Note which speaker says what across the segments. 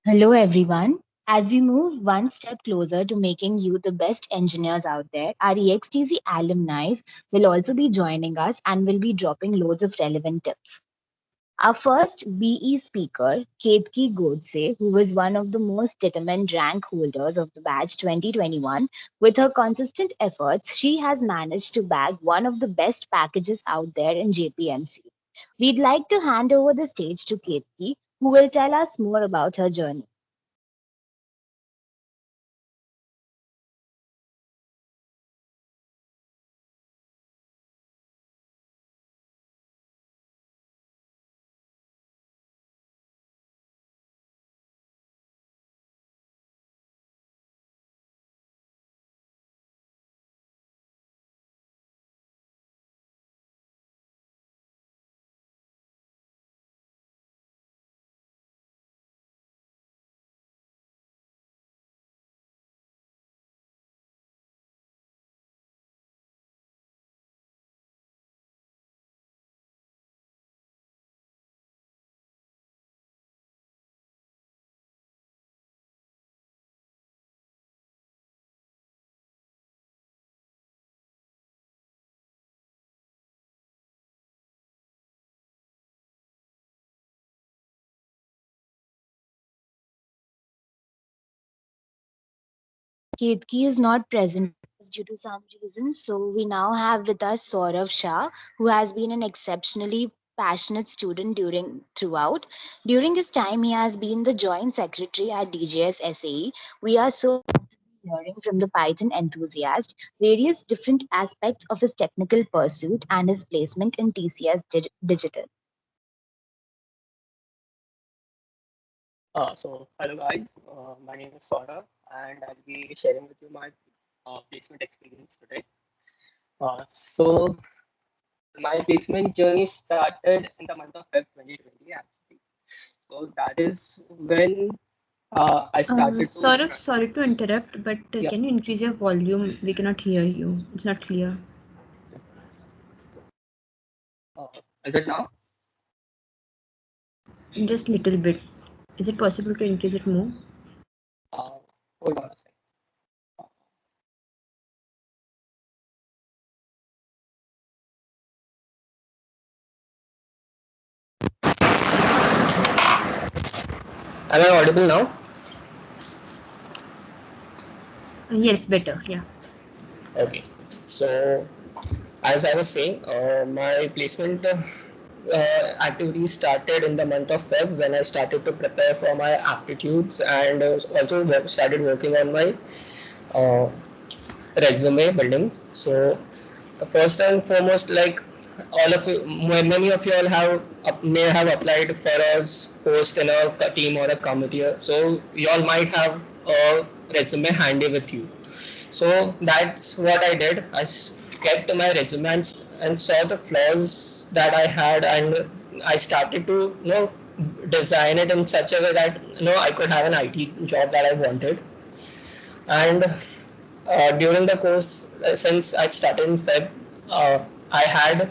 Speaker 1: Hello, everyone. As we move one step closer to making you the best engineers out there, our EXTC alumni will also be joining us and will be dropping loads of relevant tips. Our first BE speaker, Ketki Godse, who was one of the most determined rank holders of the batch 2021, with her consistent efforts, she has managed to bag one of the best packages out there in JPMC. We'd like to hand over the stage to Ketki, who will tell us more about her journey. Ketki is not present due to some reason, so we now have with us Saurav Shah, who has been an exceptionally passionate student throughout. During his time, he has been the joint secretary at DJS SAE. We are so hearing from the Python enthusiast various different aspects of his technical pursuit and his placement in TCS Digital.
Speaker 2: Hello guys, my name is Saurabh and I'll be sharing with you my placement experience today. So my placement journey started in the month of Feb 2020 actually. So that is when I started to,
Speaker 3: Saurav, sorry to interrupt, but
Speaker 2: yeah,
Speaker 3: can you increase your volume? We cannot hear you. It's not clear.
Speaker 2: uh, is it now?
Speaker 3: Just little bit. Is it possible to increase it more?
Speaker 2: Uh, Hold on a second. Am I audible now?
Speaker 3: Yes, better. Yeah.
Speaker 2: Okay. So as I was saying, my placement activity started in the month of Feb when I started to prepare for my aptitudes and also started working on my uh, resume building. So the first and foremost, like all of you, many of you all have may have applied for a post in a team or a committee. So you all might have a resume handy with you. So that's what I did. Kept my resume and saw the flaws that I had, and I started to design it in such a way that I could have an IT job that I wanted. And during the course, since I started in Feb, I had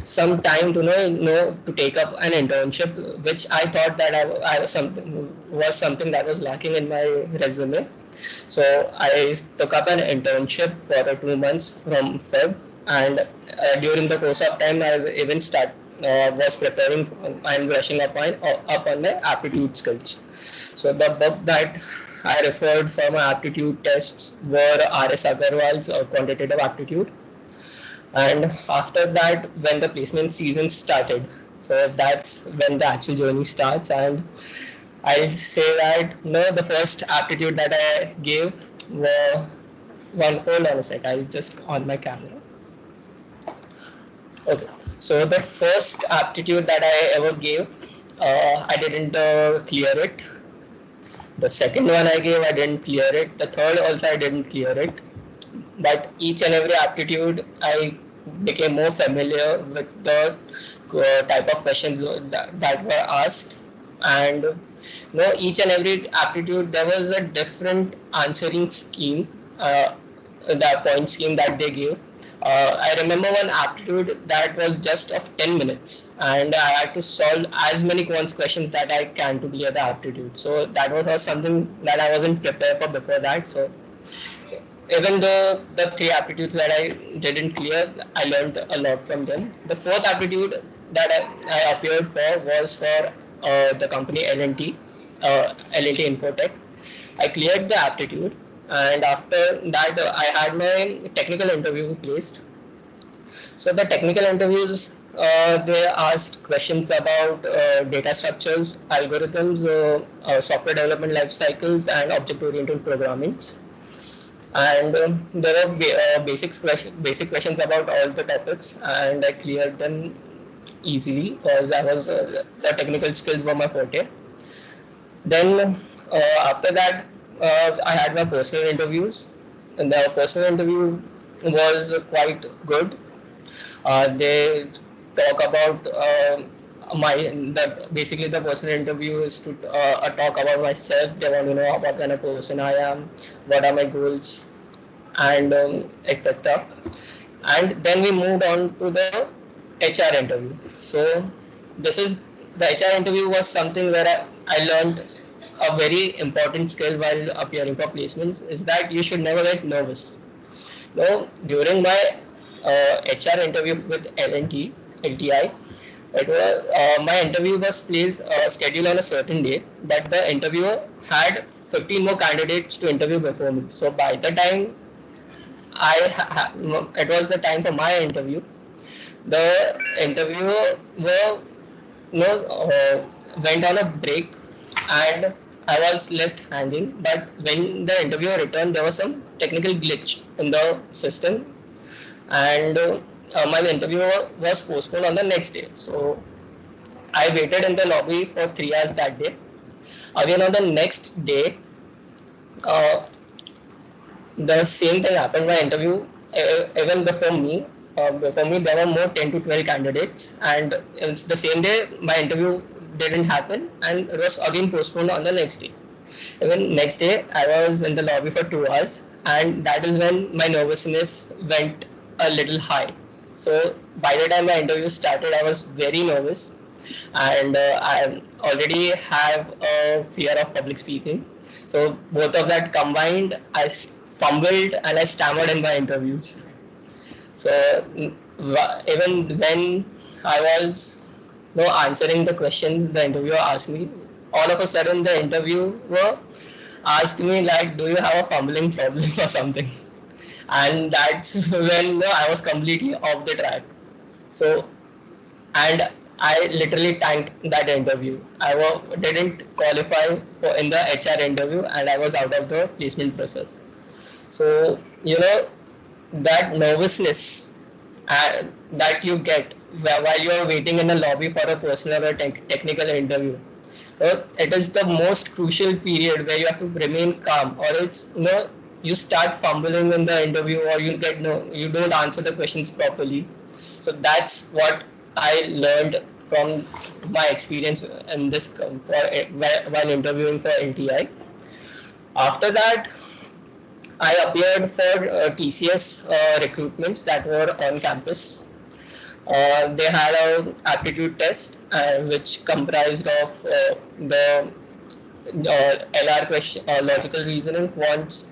Speaker 2: some time to to take up an internship, which I thought that I was something that was lacking in my resume. So I took up an internship for 2 months from Feb, and during the course of time, I even was preparing and brushing up on my aptitude skills. So the book that I referred for my aptitude tests were R.S. Agarwal's Quantitative Aptitude, and after that, when the placement season started, so that's when the actual journey starts. And I'll say that the first aptitude that I gave were one. Hold on a sec. I'll just on my camera. Okay. So the first aptitude that I ever gave, I didn't clear it. The second one I gave, I didn't clear it. The third also I didn't clear it. But each and every aptitude, I became more familiar with the type of questions that were asked. And each and every aptitude, there was a different answering scheme, that point scheme that they gave. I remember one aptitude that was just of 10 minutes, and I had to solve as many quants questions that I can to clear the aptitude. So that was something that I wasn't prepared for before that. So even though the three aptitudes that I didn't clear, I learned a lot from them. The fourth aptitude that I appeared for was for the company L&T, L&T Infotech. I cleared the aptitude, and after that, I had my technical interview placed. So the technical interviews, they asked questions about data structures, algorithms, software development life cycles, and object-oriented programming. And there were basic questions about all the topics, and I cleared them easily because I was the technical skills were my forte. Then after that, I had my personal interviews, and the personal interview was quite good. They talk about basically the personal interview is to talk about myself. They want to know what kind of person I am, what are my goals, and etc. And then we moved on to the HR interview. So this is the HR interview was something where I learned a very important skill while appearing for placements is that you should never get nervous. No, during my HR interview with L&T, LTI, it was my interview was placed scheduled on a certain day, but the interviewer had 15 more candidates to interview before me. So by the time it was the time for my interview, the interviewer were, went on a break, and I was left hanging. But when the interviewer returned, there was some technical glitch in the system, and my interview was postponed on the next day. So I waited in the lobby for 3 hours that day. Again on the next day, uh, the same thing happened. My interview, even before me, there were more 10 to 12 candidates, and it's the same day my interview didn't happen, and it was again postponed on the next day. Even next day, I was in the lobby for 2 hours, and that is when my nervousness went a little high. So by the time my interview started, I was very nervous, and I already have a fear of public speaking. So both of that combined, I fumbled and I stammered in my interviews. So even when I was answering the questions the interviewer asked me, all of a sudden the interviewer asked me like, "Do you have a fumbling problem or something?" And that's when I was completely off the track. So and I literally tanked that interview. Didn't qualify in the HR interview, and I was out of the placement process. So that nervousness that you get while you are waiting in a lobby for a personal or technical interview. It is the most crucial period where you have to remain calm, or else you start fumbling in the interview, or you don't answer the questions properly. So that's what I learned from my experience in this while interviewing for LTI. After that, I appeared for TCS recruitments that were on campus. They had an aptitude test which comprised of the LR question, logical reasoning, quant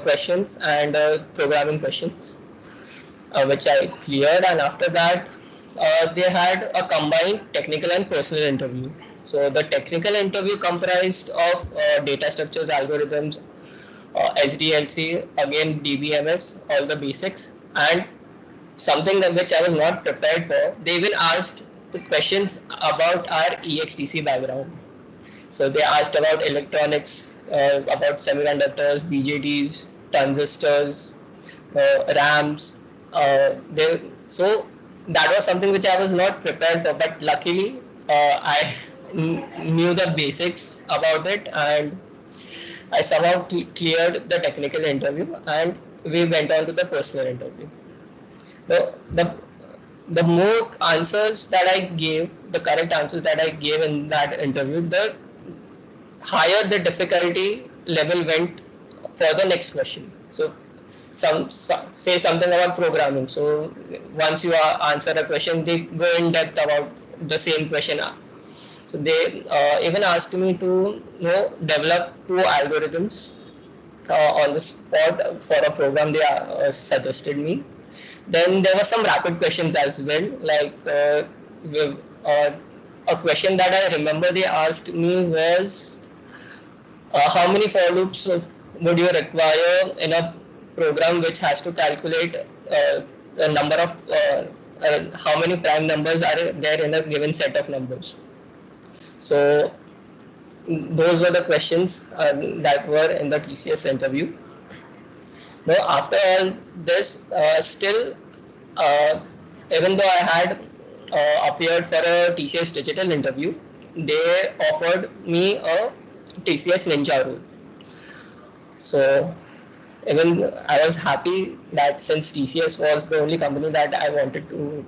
Speaker 2: questions, and programming questions, which I cleared. And after that, they had a combined technical and personal interview. So the technical interview comprised of data structures, algorithms, SDLC, again DBMS, all the basics, and something that which I was not prepared for. They even asked the questions about our EXTC background. So they asked about electronics, about semiconductors, BJTs, transistors, RAMs. So that was something which I was not prepared for, but luckily I knew the basics about it, and I somehow cleared the technical interview, and we went on to the personal interview. The more answers that I gave, the correct answers that I gave in that interview, the higher the difficulty level went for the next question. So say something about programming. So once you answer a question, they go in depth about the same question. So they even asked me to develop two algorithms on the spot for a program they suggested me. Then there were some rapid questions as well, like uh, a question that I remember they asked me was how many for loops would you require in a program which has to calculate the number of how many prime numbers are there in a given set of numbers. So those were the questions that were in the TCS interview. Now, after all this, still, uh, even though I had appeared for a TCS digital interview, they offered me a TCS Ninja role. So even I was happy that since TCS was the only company that I wanted to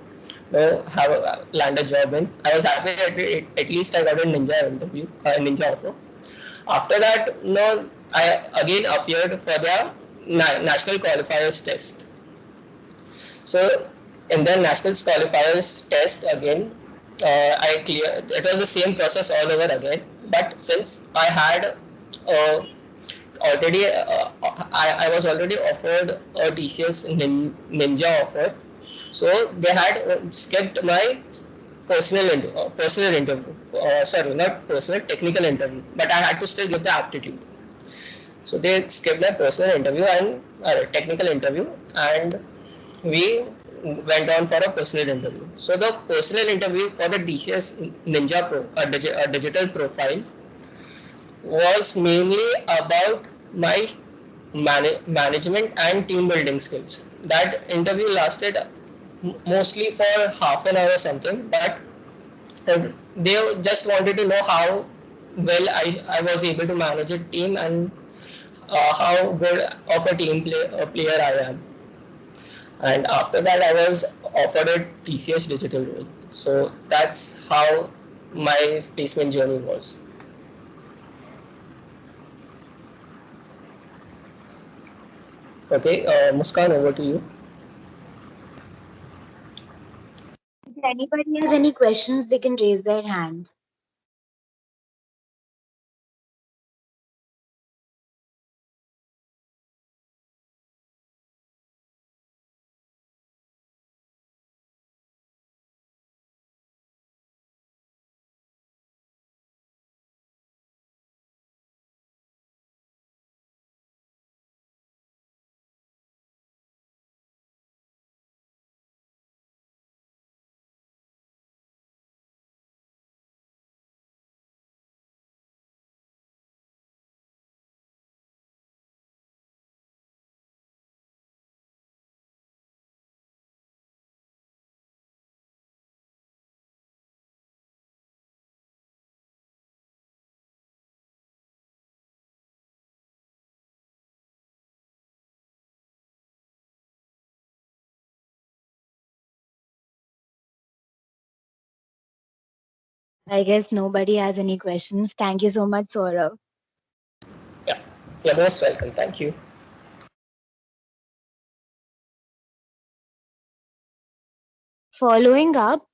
Speaker 2: have land a job in, I was happy that at least I got a Ninja interview, Ninja offer. After that, I again appeared for their national qualifiers test. So in the national qualifiers test again, I clear. It was the same process all over again. But since I had already, I was already offered a TCS Ninja offer, so they had skipped my personal interview. Sorry, not personal, technical interview. But I had to still give the aptitude. So they skipped my personal interview and technical interview, and we went on for a personal interview. So the personal interview for the DCS Ninja Pro, a digital profile, was mainly about my management and team building skills. That interview lasted mostly for half an hour or something, but they just wanted to know how well I was able to manage a team and how good of a player I am. And after that, I was offered a TCS digital role. So that's how my placement journey was. Okay, Muskan, over to you.
Speaker 1: If anybody has any questions, they can raise their hands. I guess nobody has any questions. Thank you so much, Saurav.
Speaker 2: Yeah, you're most welcome. Thank you.
Speaker 1: Following up,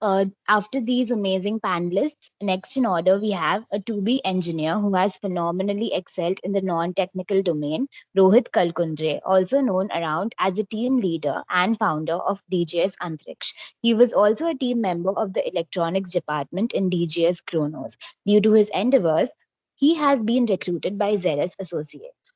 Speaker 1: after these amazing panelists, next in order we have a 2B engineer who has phenomenally excelled in the non-technical domain, Rohit Kalkundre, also known around as a team leader and founder of DJS Antriksh. He was also a team member of the electronics department in DJS Kronos. Due to his endeavors, he has been recruited by Xeris Associates.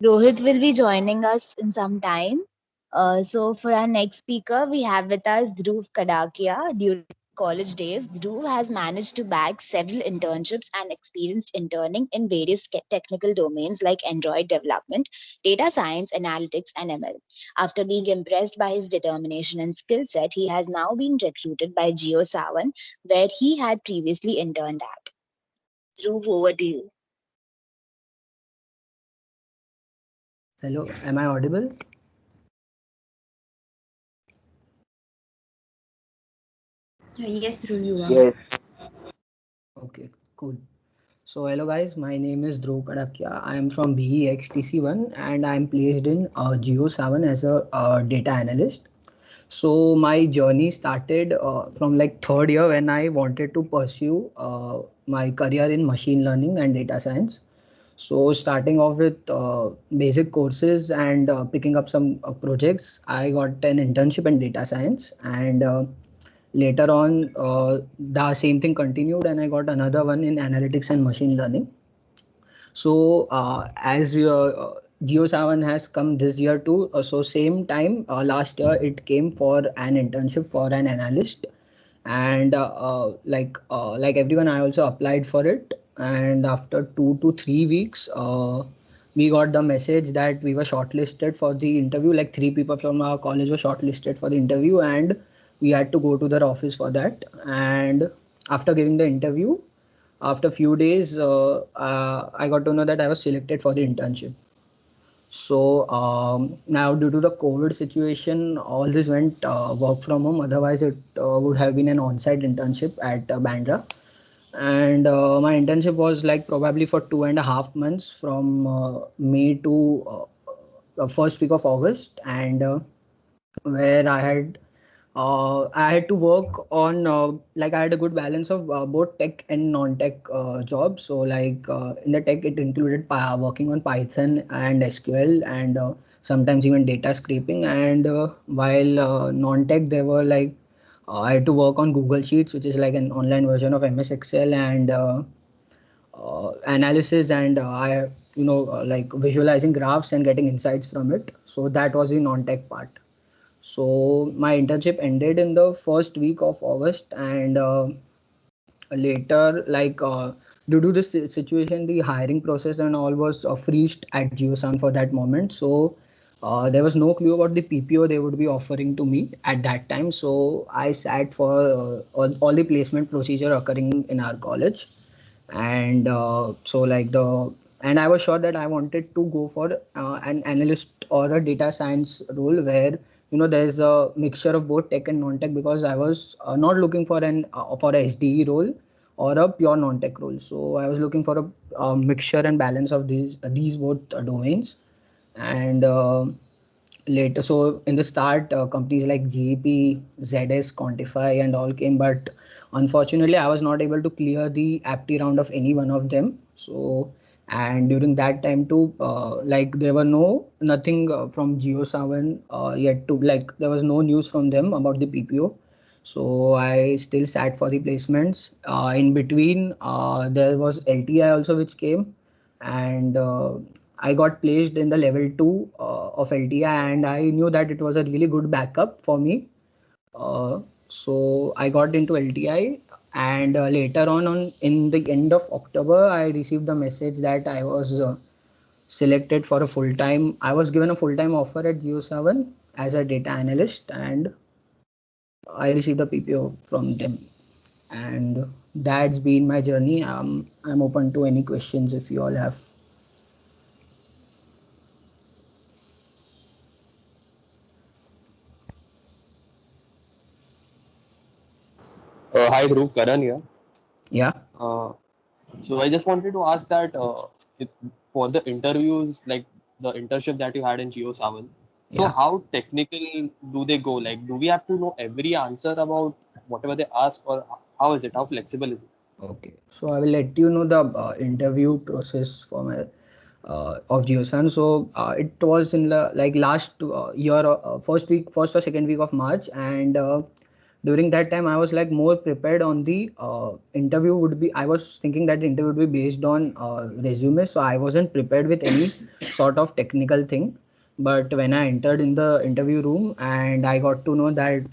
Speaker 1: Rohit will be joining us in some time. So for our next speaker, we have with us Dhruv Kadakia. college days, Dhruv has managed to bag several internships and experienced interning in various technical domains like Android development, data science, analytics, and ML. After being impressed by his determination and skill set, he has now been recruited by JioSavan, where he had previously interned at. Dhruv, over to you.
Speaker 4: Hello, am I audible?
Speaker 3: Yes, Dhruv, you are.
Speaker 5: Yes.
Speaker 4: Okay, cool. So hello guys, my name is Dhruv Kadakia. I am from BEXTC1 and I am placed in Geo7 as a data analyst. So my journey started from like third year when I wanted to pursue my career in machine learning and data science. So starting off with basic courses and picking up some projects, I got an internship in data science, and later on the same thing continued, and I got another one in analytics and machine learning. So as we Geo7 has come this year too, so same time last year it came for an internship for an analyst, and like everyone, I also applied for it. And after 2 to 3 weeks, we got the message that we were shortlisted for the interview. Like three people from our college were shortlisted for the interview, and we had to go to their office for that. And after giving the interview, after few days, I got to know that I was selected for the internship. So now, due to the COVID situation, all this went work from home. Otherwise, it would have been an on-site internship at Bandra. And my internship was like probably for 2.5 months, from May to the first week of August, and where I had to work on like I had a good balance of both tech and non-tech jobs. So like in the tech, it included working on Python and SQL, and sometimes even data scraping. And while non-tech, they were like I had to work on Google Sheets, which is like an online version of MS Excel, and analysis, and I like visualizing graphs and getting insights from it. So that was the non-tech part. So my internship ended in the first week of August, and later, like due to this situation, the hiring process and all was freezed at GeoSound for that moment. So there was no clue about the PPO they would be offering to me at that time. So I sat for all the placement procedure occurring in our college, and so like the and I was sure that I wanted to go for an analyst or a data science role where there's a mixture of both tech and non-tech, because I was not looking for a SDE role or a pure non-tech role. So I was looking for a mixture and balance of these both domains. And later, so in the start, companies like GEP, ZS, Quantify, and all came, but unfortunately, I was not able to clear the apti round of any one of them. So, and during that time too, like there were nothing from Geo7 yet to, like there was no news from them about the PPO. So I still sat for the placements. In between, there was LTI also which came, and I got placed in the level 2 of LTI, and I knew that it was a really good backup for me. So I got into LTI, and later on in the end of October, I received the message that I was selected for a full time. I was given a full time offer at Geo7 as a data analyst, and I received a PPO from them. And that's been my journey. I'm open to any questions if you all have.
Speaker 5: Hi Dhruv, Karan here.
Speaker 4: Yeah.
Speaker 5: Uh, so I just wanted to ask that it, for the interviews, like the internship that you had in Geo7, so
Speaker 4: Yeah.
Speaker 5: how technical do they go? Like, do we have to know every answer about whatever they ask, or how is it? How flexible is it?
Speaker 4: Okay, so I will let you know the interview process for my of Geosan. So it was in the like last year, first or second week of March, and during that time I was like more prepared on the interview would be. I was thinking that the interview would be based on resume, so I wasn't prepared with any sort of technical thing. But when I entered in the interview room and I got to know that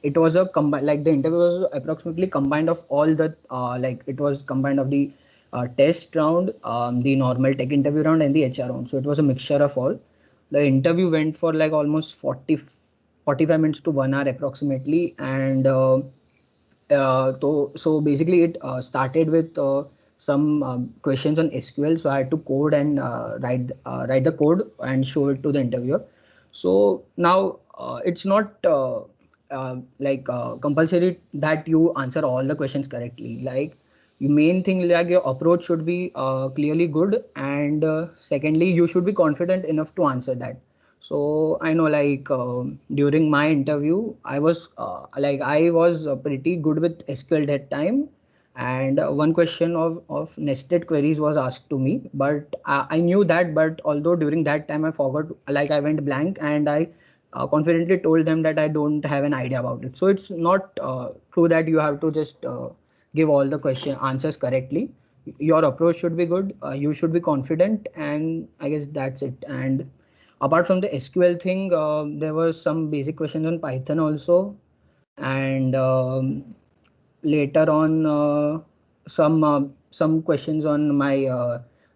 Speaker 4: it was a like the interview was approximately combined of all the like it was combined of the test round, the normal tech interview round, and the HR round. So it was a mixture of all. The interview went for like almost 45 minutes to 1 hour approximately, and so basically it started with some questions on SQL. So I had to code and write the code and show it to the interviewer. So now it's not like compulsory that you answer all the questions correctly. Like your main thing, like your approach should be clearly good, and secondly you should be confident enough to answer that. So I know, like during my interview, I was pretty good with SQL that time, and one question of nested queries was asked to me, but I knew that. But although during that time I forgot, like I went blank, and I confidently told them that I don't have an idea about it. So it's not true that you have to just give all the question answers correctly. Your approach should be good. You should be confident, and I guess that's it. And apart from the SQL thing, there was some basic questions on Python also, and later on some questions on my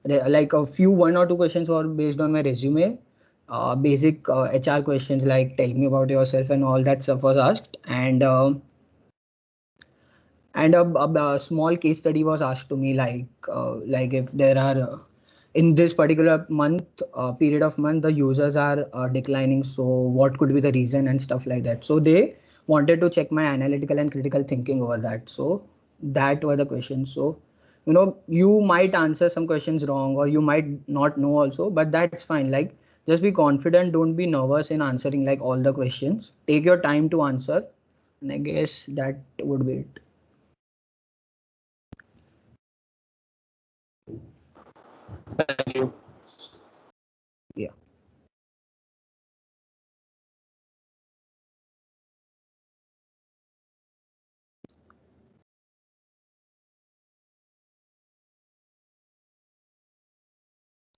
Speaker 4: like a few 1 or 2 questions were based on my resume. Basic HR questions like tell me about yourself and all that stuff was asked, and a small case study was asked to me, like if there are in this particular month period of month the users are declining, so what could be the reason and stuff like that. So they wanted to check my analytical and critical thinking over that. So that were the questions. So you might answer some questions wrong, or you might not know also, but that's fine. Like just be confident, don't be nervous in answering like all the questions, take your time to answer, and I guess that would be it.
Speaker 5: Thank you.
Speaker 4: Yeah.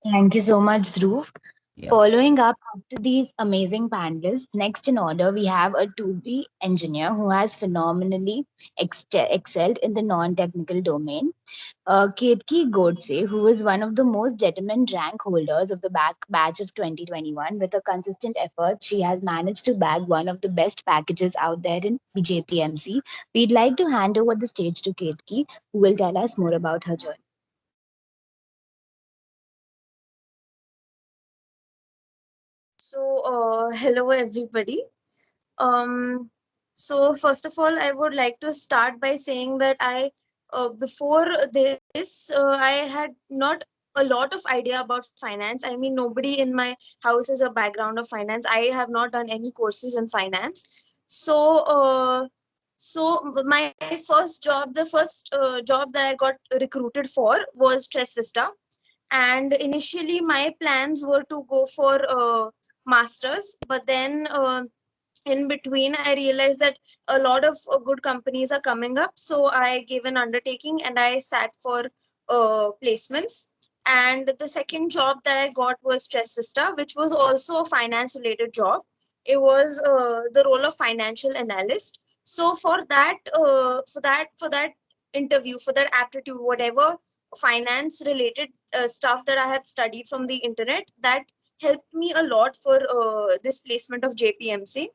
Speaker 1: Thank you so much, Dhruv.
Speaker 4: Yeah.
Speaker 1: Following up after these amazing panelists, next in order, we have a 2B engineer who has phenomenally excelled in the non technical domain. Ketki Godse, who is one of the most determined rank holders of the back batch of 2021, with a consistent effort, she has managed to bag one of the best packages out there in BJPMC. We'd like to hand over the stage to Ketki, who will tell us more about her journey.
Speaker 6: Hello everybody. Um, First of all, I would like to start by saying that before this, I had not a lot of idea about finance. I mean, nobody in my house has a background of finance. I have not done any courses in finance. My first job, the first job that I got recruited for was Stress Vista, and initially my plans were to go for masters, but then in between I realized that a lot of good companies are coming up, so I gave an undertaking and I sat for placements. And the second job that I got was Stress Vista, which was also a finance related job. It was the role of financial analyst. So for that interview, for that aptitude, whatever finance related stuff that I had studied from the internet, that helped me a lot for this placement of JPMC.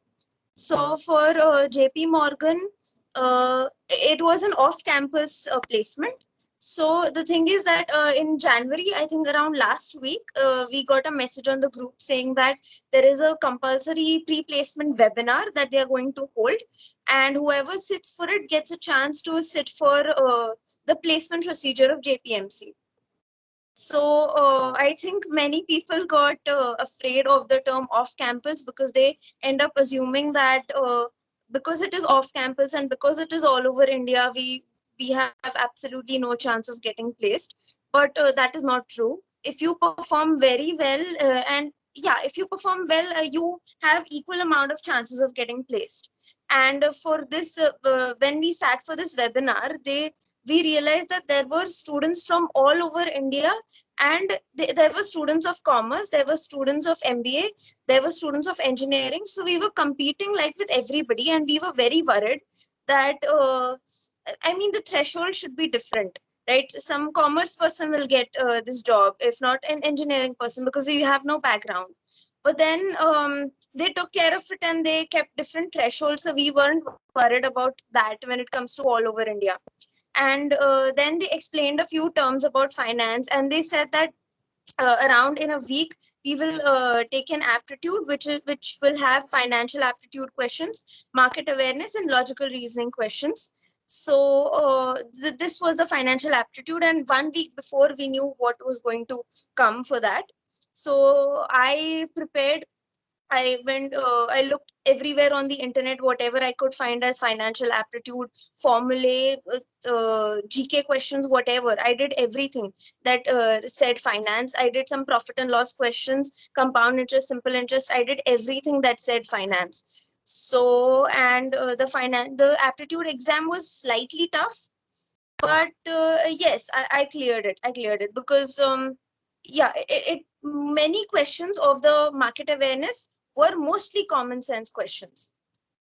Speaker 6: So for JP Morgan, it was an off-campus placement. So the thing is that in January, I think around last week, we got a message on the group saying that there is a compulsory pre-placement webinar that they are going to hold, and whoever sits for it gets a chance to sit for the placement procedure of JPMC. So I think many people got afraid of the term off campus because they end up assuming that because it is off campus and because it is all over India, we have absolutely no chance of getting placed. But that is not true. If you perform very well, and yeah, if you perform well, you have equal amount of chances of getting placed. And for this, when we sat for this webinar, they we realized that there were students from all over India, and there were students of commerce, there were students of MBA, there were students of engineering. So we were competing like with everybody, and we were very worried that I mean, the threshold should be different, right? Some commerce person will get this job, if not an engineering person, because we have no background. But then they took care of it and they kept different thresholds, so we weren't worried about that when it comes to all over India. And then they explained a few terms about finance, and they said that around in a week we will take an aptitude which will have financial aptitude questions, market awareness, and logical reasoning questions. So this was the financial aptitude, and 1 week before we knew what was going to come for that. So I prepared. I looked everywhere on the internet, whatever I could find as financial aptitude, formulae, GK questions, whatever. I did everything that said finance. I did some profit and loss questions, compound interest, simple interest. I did everything that said finance. So, and the aptitude exam was slightly tough, but yes, I cleared it. I cleared it because yeah, many questions of the market awareness were mostly common sense questions.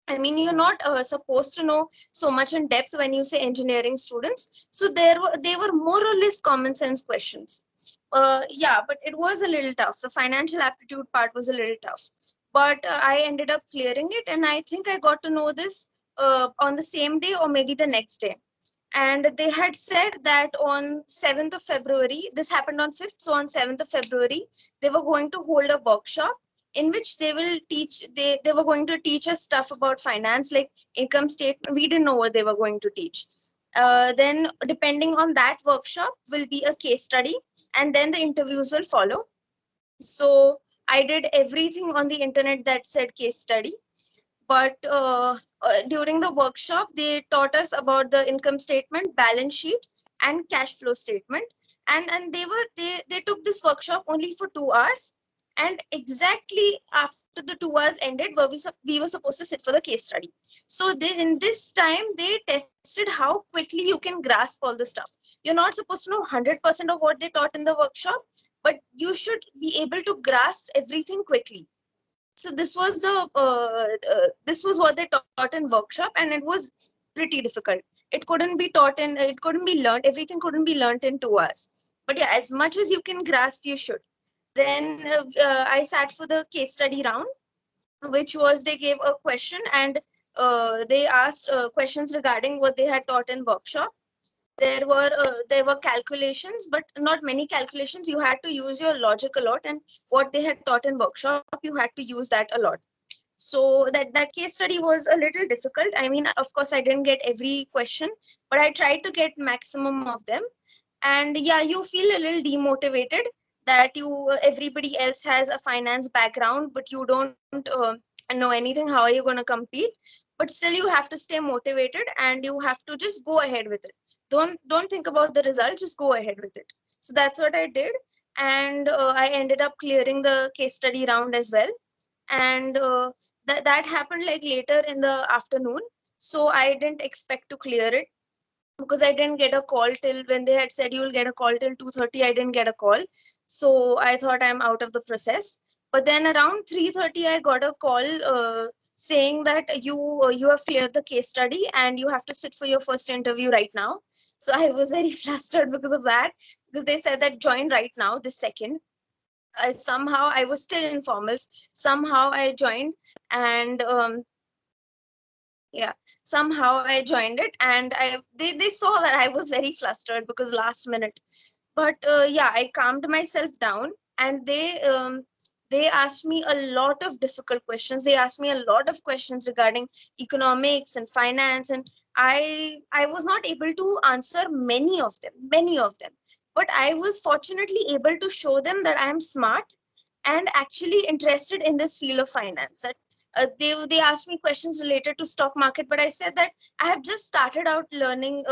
Speaker 6: I mean, you're not supposed to know so much in depth when you say engineering students. So they were more or less common sense questions. Yeah, but it was a little tough. The financial aptitude part was a little tough, but I ended up clearing it, and I think I got to know this on the same day or maybe the next day. And they had said that on 7th of February, this happened on 5th, so on 7th of February, they were going to hold a workshop in which they were going to teach us stuff about finance, like income statement. We didn't know what they were going to teach. Then depending on that workshop will be a case study, and then the interviews will follow. So I did everything on the internet that said case study, but during the workshop they taught us about the income statement, balance sheet, and cash flow statement. And they took this workshop only for 2 hours, and exactly after the 2 hours ended we were supposed to sit for the case study. So in this time they tested how quickly you can grasp all the stuff. You're not supposed to know 100% of what they taught in the workshop, but you should be able to grasp everything quickly. So this was what they taught in workshop, and it was pretty difficult. It couldn't be learned, everything couldn't be learned in 2 hours. But yeah, as much as you can grasp, you should. Then I sat for the case study round, which was they gave a question, and they asked questions regarding what they had taught in workshop. There were calculations, but not many calculations. You had to use your logic a lot, and what they had taught in workshop, you had to use that a lot. So that case study was a little difficult. I mean, of course I didn't get every question, but I tried to get maximum of them. And yeah, you feel a little demotivated that everybody else has a finance background, but you don't know anything. How are you going to compete? But still you have to stay motivated, and you have to just go ahead with it. Don't think about the result, just go ahead with it. So that's what I did. And I ended up clearing the case study round as well. And that happened like later in the afternoon, so I didn't expect to clear it, because I didn't get a call till when they had said you'll get a call till 2:30. I didn't get a call, so I thought I'm out of the process. But then around 3:30, I got a call saying that you have cleared the case study and you have to sit for your first interview right now. So I was very flustered because of that, because they said that join right now, this second. Somehow I was still in formals. Somehow I joined, and yeah, somehow I joined it, and they saw that I was very flustered because last minute. But yeah, I calmed myself down, and they asked me a lot of difficult questions. They asked me a lot of questions regarding economics and finance, and I was not able to answer many of them. But I was fortunately able to show them that I am smart and actually interested in this field of finance. That they asked me questions related to stock market, but I said that I have just started out learning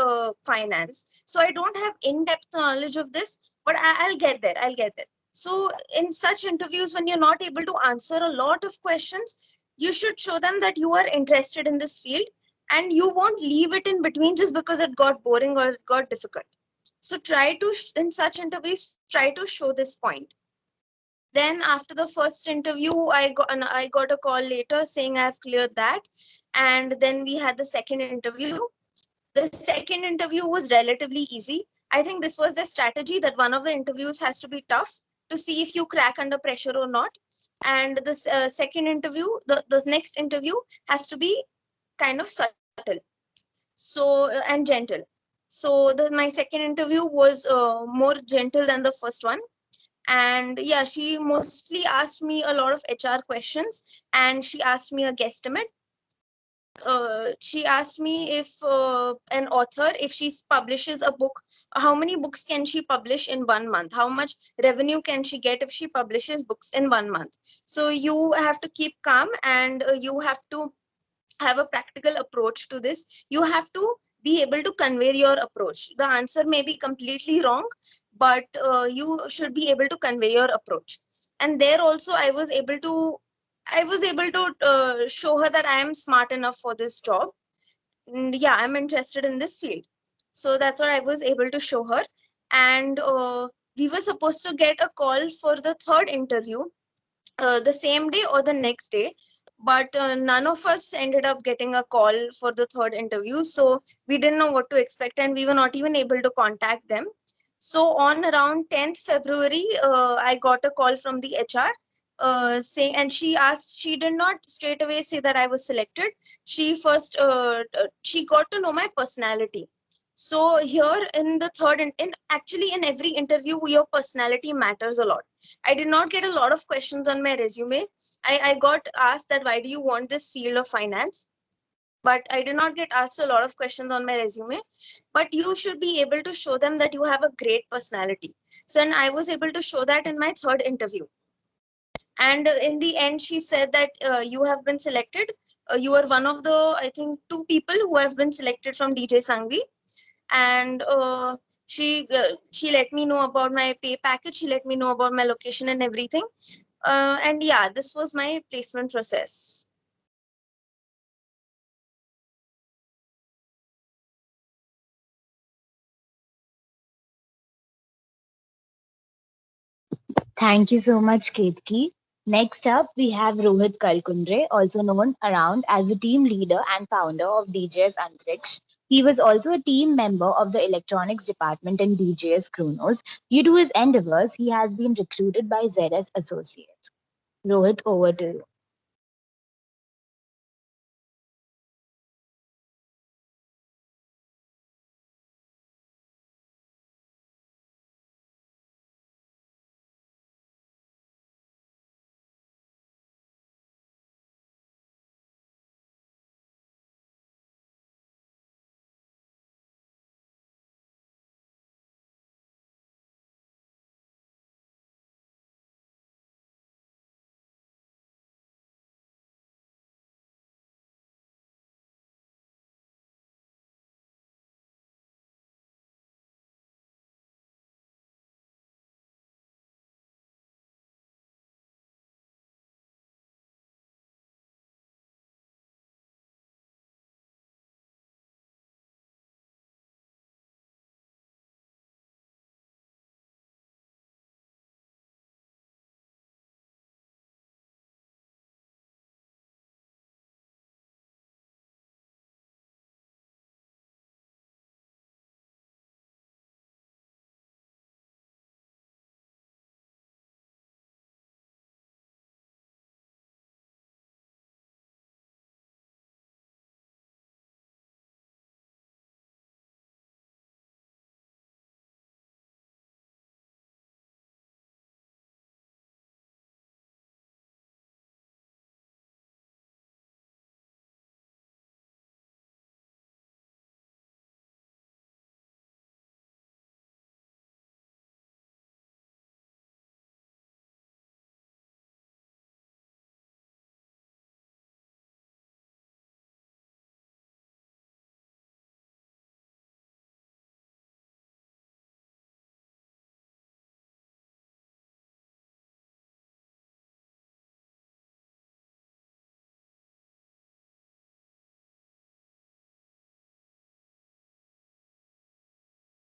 Speaker 6: finance, so I don't have in-depth knowledge of this, but I'll get there. I'll get there. So in such interviews, when you're not able to answer a lot of questions, you should show them that you are interested in this field, and you won't leave it in between just because it got boring or it got difficult. So try to in such interviews try to show this point. Then after the first interview, I got a call later saying I've cleared that, and then we had the second interview. The second interview was relatively easy. I think this was the strategy that one of the interviews has to be tough to see if you crack under pressure or not. And this second interview, the next interview has to be kind of subtle, so and gentle. So my second interview was more gentle than the first one. And yeah, she mostly asked me a lot of HR questions, and she asked me a guesstimate. She asked me if an author, if she publishes a book, how many books can she publish in 1 month? How much revenue can she get if she publishes books in 1 month? So you have to keep calm, and you have to have a practical approach to this. You have to be able to convey your approach. The answer may be completely wrong, but you should be able to convey your approach. And there also, I was able to show her that I am smart enough for this job. And yeah, I'm interested in this field. So that's what I was able to show her. And we were supposed to get a call for the third interview the same day or the next day, but none of us ended up getting a call for the third interview. So we didn't know what to expect, and we were not even able to contact them. So on around 10th February, I got a call from the HR saying, and she did not straight away say that I was selected. She first, she got to know my personality. So here in the third, in actually in every interview, your personality matters a lot. I did not get a lot of questions on my resume. I got asked that why do you want this field of finance? But I did not get asked a lot of questions on my resume. But you should be able to show them that you have a great personality. So, and I was able to show that in my third interview. And in the end, she said that you have been selected. You are one of the, I think, 2 people who have been selected from DJ Sangvi. And she let me know about my pay package. She let me know about my location and everything. And yeah, this was my placement process.
Speaker 1: Thank you so much, Ketki. Next up, we have Rohit Kalkundre, also known around as the team leader and founder of DJS Antriksh. He was also a team member of the electronics department in DJS Chronos. Due to his endeavors, he has been recruited by ZS Associates. Rohit, over to you.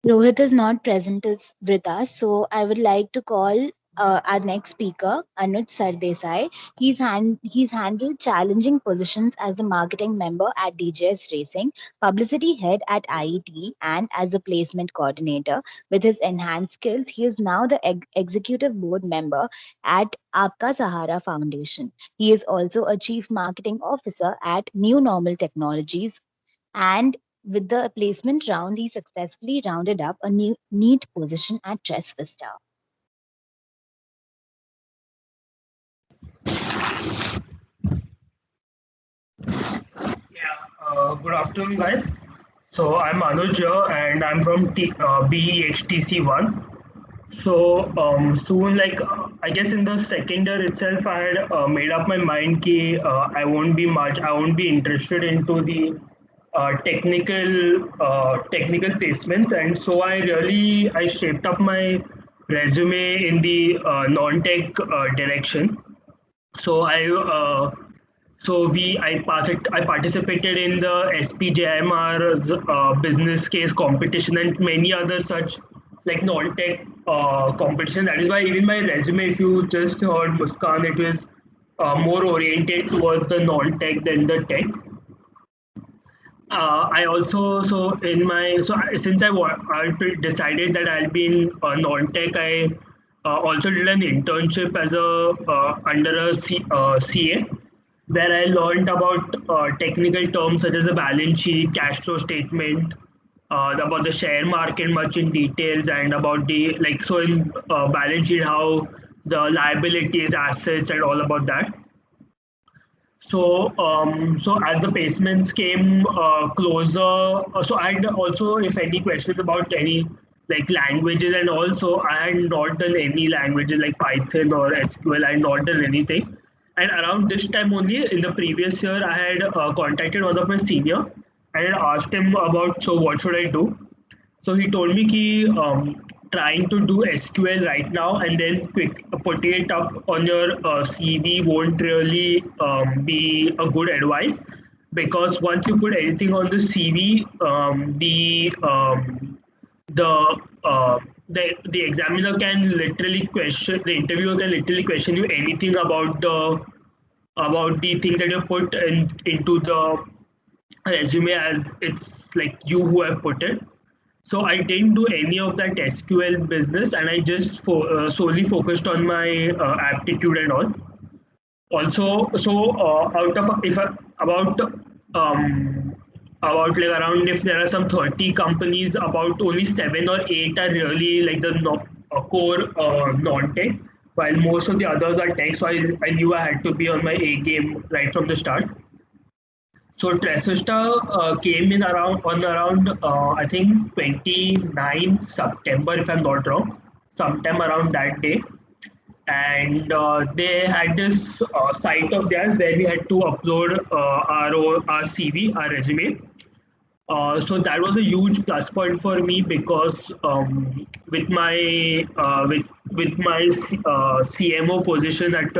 Speaker 1: Rohit is not present with us, so I would like to call our next speaker, Anuj Sardesai. He's handled challenging positions as the marketing member at DJS Racing, publicity head at IET, and as the placement coordinator. With his enhanced skills, he is now the executive board member at Aapka Sahara Foundation. He is also a chief marketing officer at New Normal Technologies, and with the placement round, he successfully rounded up a new neat position at Tres Vista.
Speaker 7: Good afternoon, guys. So I'm Anuj here, and I'm from BEHTC1. So soon, I guess in the second year itself, I had made up my mind that I won't be interested into the technical placements, and so I shaped up my resume in the non-tech direction. So I participated in the SPJIMR's business case competition and many other such like non-tech competition. That is why even my resume, if you just heard Muskan, it was more oriented towards the non-tech than the tech. I also so in my so I, since I decided that I'll be in non-tech, I also did an internship as a under a CA, where I learned about technical terms such as the balance sheet, cash flow statement, about the share market much in details, and about the so in balance sheet how the liabilities, assets, and all about that. So as the placements came closer, so I had also, if any questions about any like languages, and also I had not done any languages like Python or SQL. I had not done anything. And around this time only, in the previous year, I had contacted one of my senior and I asked him about, so what should I do? So he told me he trying to do SQL right now and then putting it up on your CV won't really be a good advice, because once you put anything on the CV, the the examiner can literally question, the interviewer can literally question you anything about the things that you put into the resume, as it's like you who have put it. So I didn't do any of that SQL business, and I just solely focused on my aptitude and all. Also, so out of if about like around, if there are some 30 companies, about only 7 or 8 are really like the core non-tech, while most of the others are tech. So I knew I had to be on my A game right from the start. So Tresista came in around I think 29 September, if I'm not wrong, sometime around that day. And they had this site of theirs where we had to upload our CV, our resume. So that was a huge plus point for me, because with my CMO position at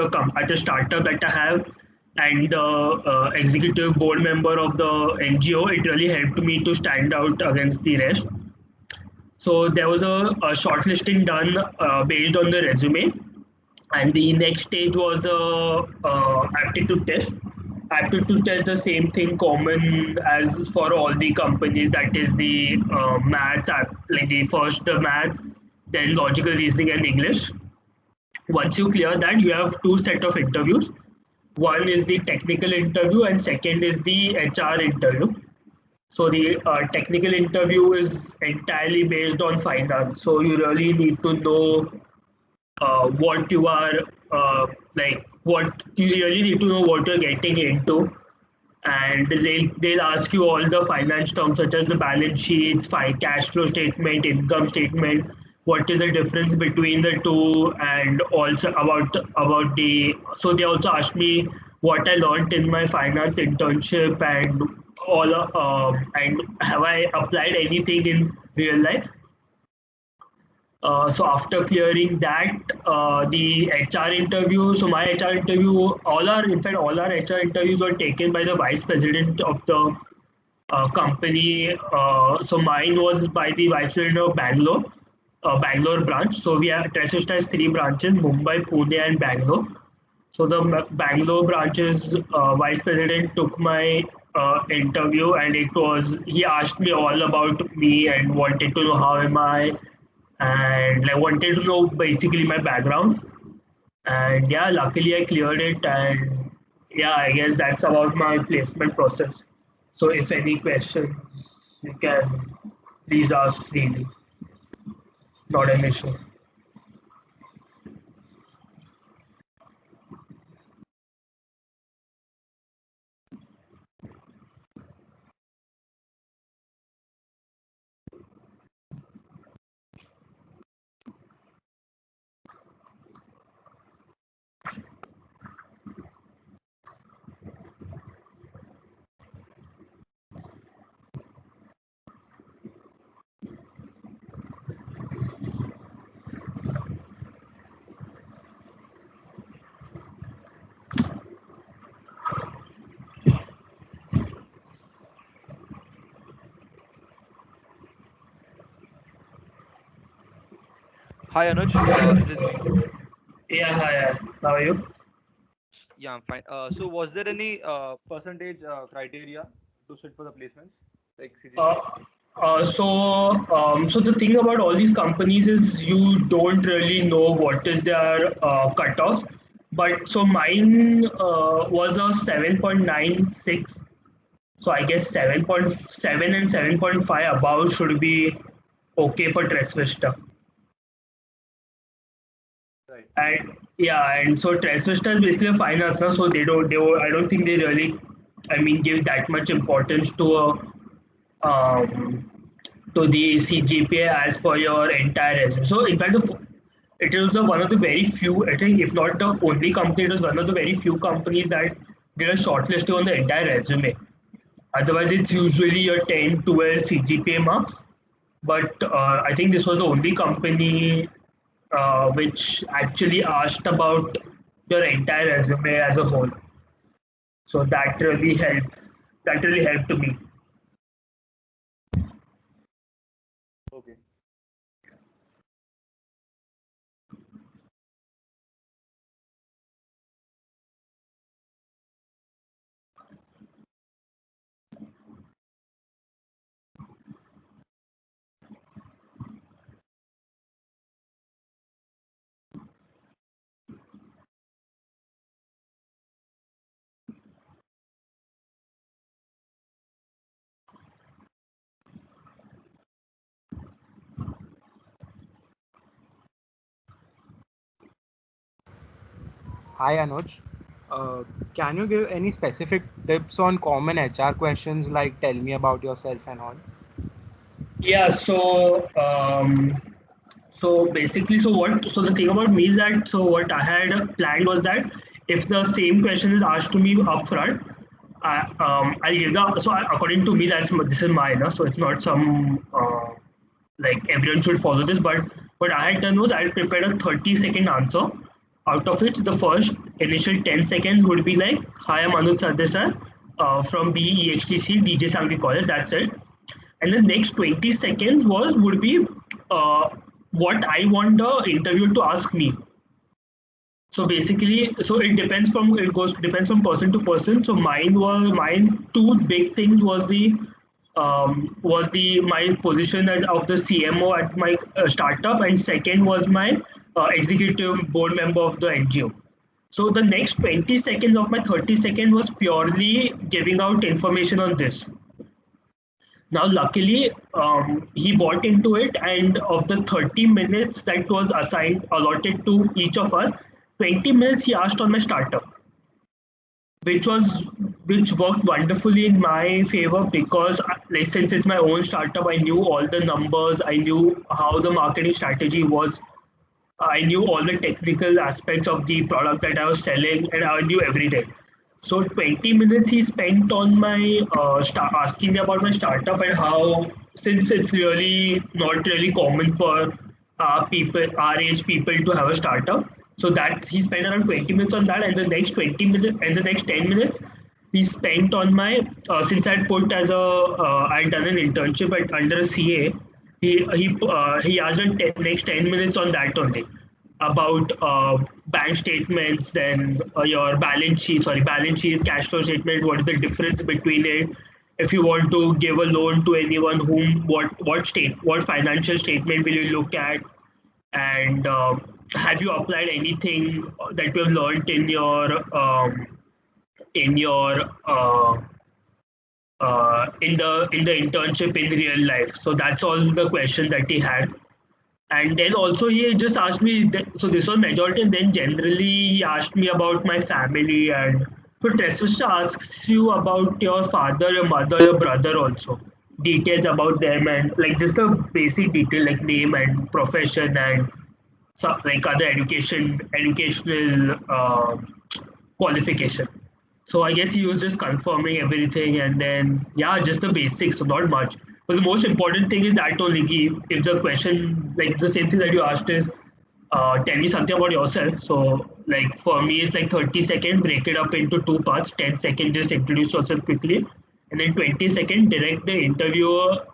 Speaker 7: a startup that I have, and the executive board member of the NGO, it really helped me to stand out against the rest. So there was a shortlisting done based on the resume, and the next stage was a aptitude test. Aptitude test, the same thing common as for all the companies. That is the maths, like the maths, then logical reasoning and English. Once you clear that, you have two set of interviews. One is the technical interview, and second is the HR interview. So the technical interview is entirely based on finance. So you really need to know what you are what you really need to know what you're getting into, and they'll ask you all the finance terms such as the balance sheets, cash flow statement, income statement, what is the difference between the two, and also about the. So they also asked me what I learned in my finance internship, and and have I applied anything in real life. So after clearing that, the HR interview. So my HR interview, all our HR interviews were taken by the vice president of the company. So mine was by the vice president of Bangalore branch. So we have Tresvista has three branches: Mumbai, Pune, and Bangalore. So the Bangalore branch's vice president took my interview, and he asked me all about me and wanted to know how am I, and I wanted to know basically my background. And yeah, luckily I cleared it, and yeah, I guess that's about my placement process. So if any questions, you can please ask freely. Not an issue.
Speaker 8: Hi Anuj, this is Jeetu.
Speaker 7: Yeah, hi. How are you?
Speaker 8: Yeah, I'm fine. So was there any percentage criteria to sit for the placements, like
Speaker 7: Uh,
Speaker 8: CGPA?
Speaker 7: so the thing about all these companies is you don't really know what is their cutoff. But so mine was a 7.96. So I guess 7.7 and 7.5 above should be okay for Tres Vista.
Speaker 8: Right.
Speaker 7: And yeah, and so Tres Vista is basically a finance, na, so I don't think they really, I mean, give that much importance um, to the CGPA as per your entire resume. So in fact, it was one of the very few, I think, if not the only company, it was one of the very few companies that did a shortlisting on the entire resume. Otherwise, it's usually your 10, 12 CGPA marks. But I think this was the only company which actually asked about your entire resume as a whole. So that really helps. That really helped me.
Speaker 8: Okay.
Speaker 9: Hi Anuj. Can you give any specific tips on common HR questions like tell me about yourself and all?
Speaker 7: Yeah. So basically, so the thing about me is that what I had planned was that if the same question is asked to me upfront, I'll give according to me this is mine, so it's not some like everyone should follow this. But what I had done was I had prepared a 30-second answer, out of which the first initial 10 seconds would be like, "Hi, I'm Anuj Sardesar from BEXTC DJ Sangri College." That's it. And the next 20 seconds would be uh, what I want the interviewer to ask me. So basically, so it goes depends from person to person. So mine two big things was the my position of the CMO at my startup, and second was my executive board member of the NGO. So the next 20 seconds of my 30-second was purely giving out information on this. Now, luckily, he bought into it, and of the 30 minutes that was allotted to each of us, 20 minutes he asked on my startup, which was which worked wonderfully in my favor because, like, since it's my own startup, I knew all the numbers, I knew how the marketing strategy was, I knew all the technical aspects of the product that I was selling, and I knew everything. So 20 minutes he spent on my asking me about my startup and how, since it's really not really common for our age people to have a startup. So that he spent around 20 minutes on that, and the next 20 minutes and the next 10 minutes he spent on my since I'd put as a I'd done an internship under a CA. He asked in next 10 minutes on that only about bank statements, then your balance sheets, cash flow statement. What is the difference between it? If you want to give a loan to anyone, what financial statement will you look at? And have you applied anything that you have learned in your in the internship in real life? So that's all the questions that he had. And then also he just asked me so this was majority, and then generally he asked me about my family. And so Testusa asks you about your father, your mother, your brother also, details about them, and like just a basic detail like name and profession and so, like other educational qualification. So I guess he was just confirming everything, and then yeah, just the basics, so not much. But the most important thing is that only if the question, like the same thing that you asked is, tell me something about yourself. So like for me, it's like 30 seconds, break it up into two parts. 10 seconds, just introduce yourself quickly, and then 20 seconds, direct the interviewer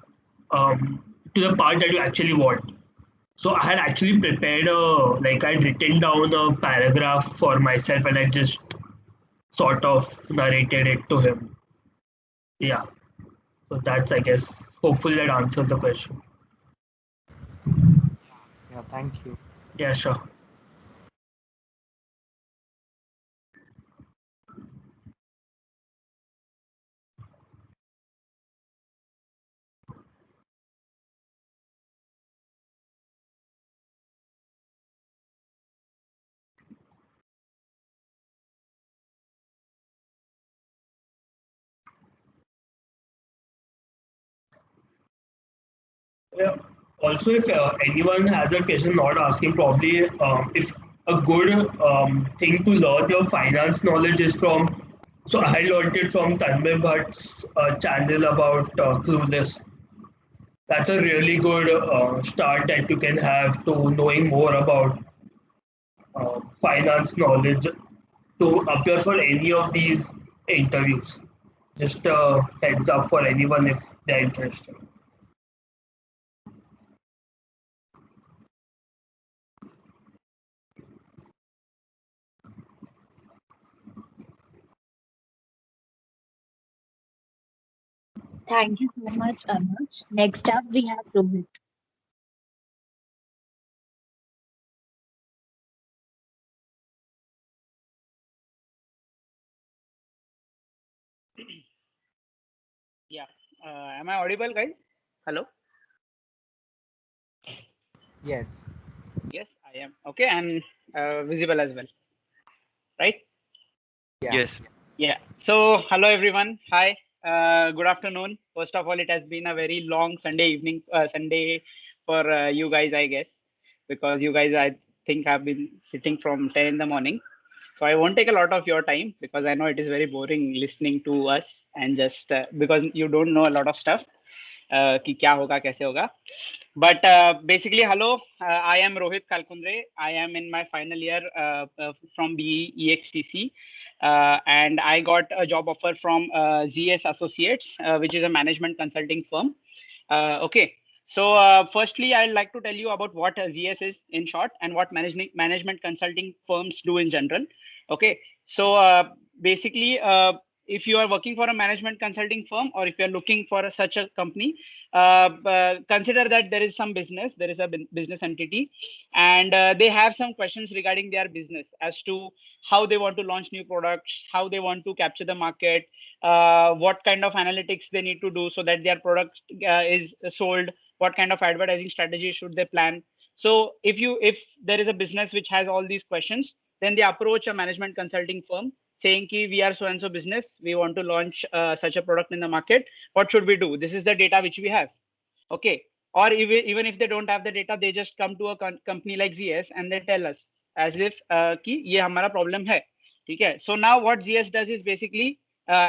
Speaker 7: to the part that you actually want. So I had actually prepared like I'd written down a paragraph for myself, and I just sort of narrated it to him. Yeah. So that's, I guess, hopefully that answers the question.
Speaker 9: Yeah, thank you.
Speaker 7: Yeah, sure. Yeah. Also, if anyone has a question not asking, probably if a good thing to learn your finance knowledge is from. So I learned it from Tanmay Bhatt's channel about Clueless. That's a really good start that you can have to knowing more about finance knowledge to appear for any of these interviews. Just a heads up for anyone if they're interested.
Speaker 1: Thank you so much, Anuj. Next up, we have Rohit.
Speaker 10: Yeah. Am I audible, guys? Hello?
Speaker 9: Yes.
Speaker 10: Yes, I am. Okay, and visible as well, right?
Speaker 9: Yeah.
Speaker 8: Yes.
Speaker 10: Yeah. So, hello everyone. Hi. Good afternoon. First of all, it has been a very long Sunday evening, Sunday for you guys, I guess, because you guys, I think, have been sitting from 10 in the morning. So I won't take a lot of your time because I know it is very boring listening to us and just because you don't know a lot of stuff. कि क्या होगा कैसे होगा but basically hello, I am Rohit Kalkundre. I am in my final year from BEXTC and I got a job offer from ZS Associates, which is a management consulting firm. Okay, so firstly I'd like to tell you about what ZS is in short and what management consulting firms do in general. Okay, so basically if you are working for a management consulting firm or if you're looking for such a company, consider that there is some business, there is a business entity, and they have some questions regarding their business as to how they want to launch new products, how they want to capture the market, what kind of analytics they need to do so that their product is sold, what kind of advertising strategy should they plan. So if there is a business which has all these questions, then they approach a management consulting firm saying ki we are so and so business, we want to launch such a product in the market, what should we do, this is the data which we have. Okay, or even if they don't have the data, they just come to a company like ZS and they tell us as if कि ये हमारा problem है. ठीक है. So now what ZS does is basically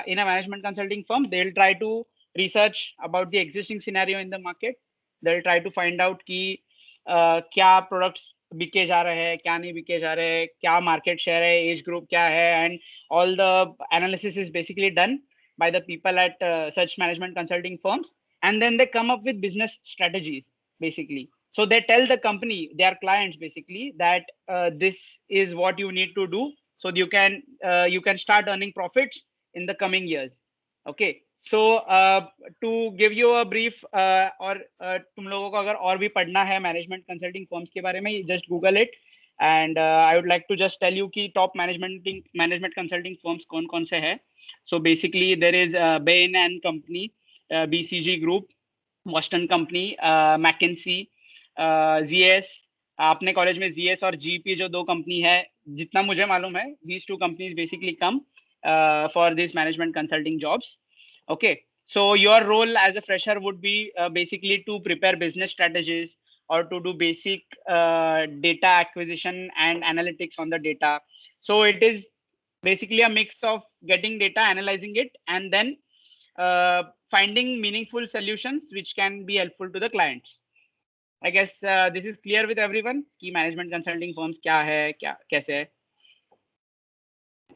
Speaker 10: in a management consulting firm, they'll try to research about the existing scenario in the market. They'll try to find out कि क्या products बिके जा रहे हैं, क्या नहीं बिके जा रहे हैं, क्या मार्केट शेयर है, एज ग्रुप क्या है, and all the analysis is basically done by the people at such management consulting firms, and then they come up with business strategies basically. So they tell the company, their clients basically, that this is what you need to do so you can start earning profits in the coming years. Okay, so to give you a brief और तुम लोगों को अगर और भी पढ़ना है management consulting firms के बारे में, just Google it. And I would like to just tell you कि top management consulting firms कौन से हैं. So basically there is Bain and Company, BCG Group, Boston Company, McKinsey, ZS. अपने college में ZS और GP जो दो company है, जितना मुझे मालूम है, these two companies basically come for these management consulting jobs. Okay, so your role as a fresher would be basically to prepare business strategies or to do basic data acquisition and analytics on the data. So it is basically a mix of getting data, analyzing it, and then finding meaningful solutions which can be helpful to the clients. I guess this is clear with everyone कि management consulting firms क्या है, क्या कैसे है.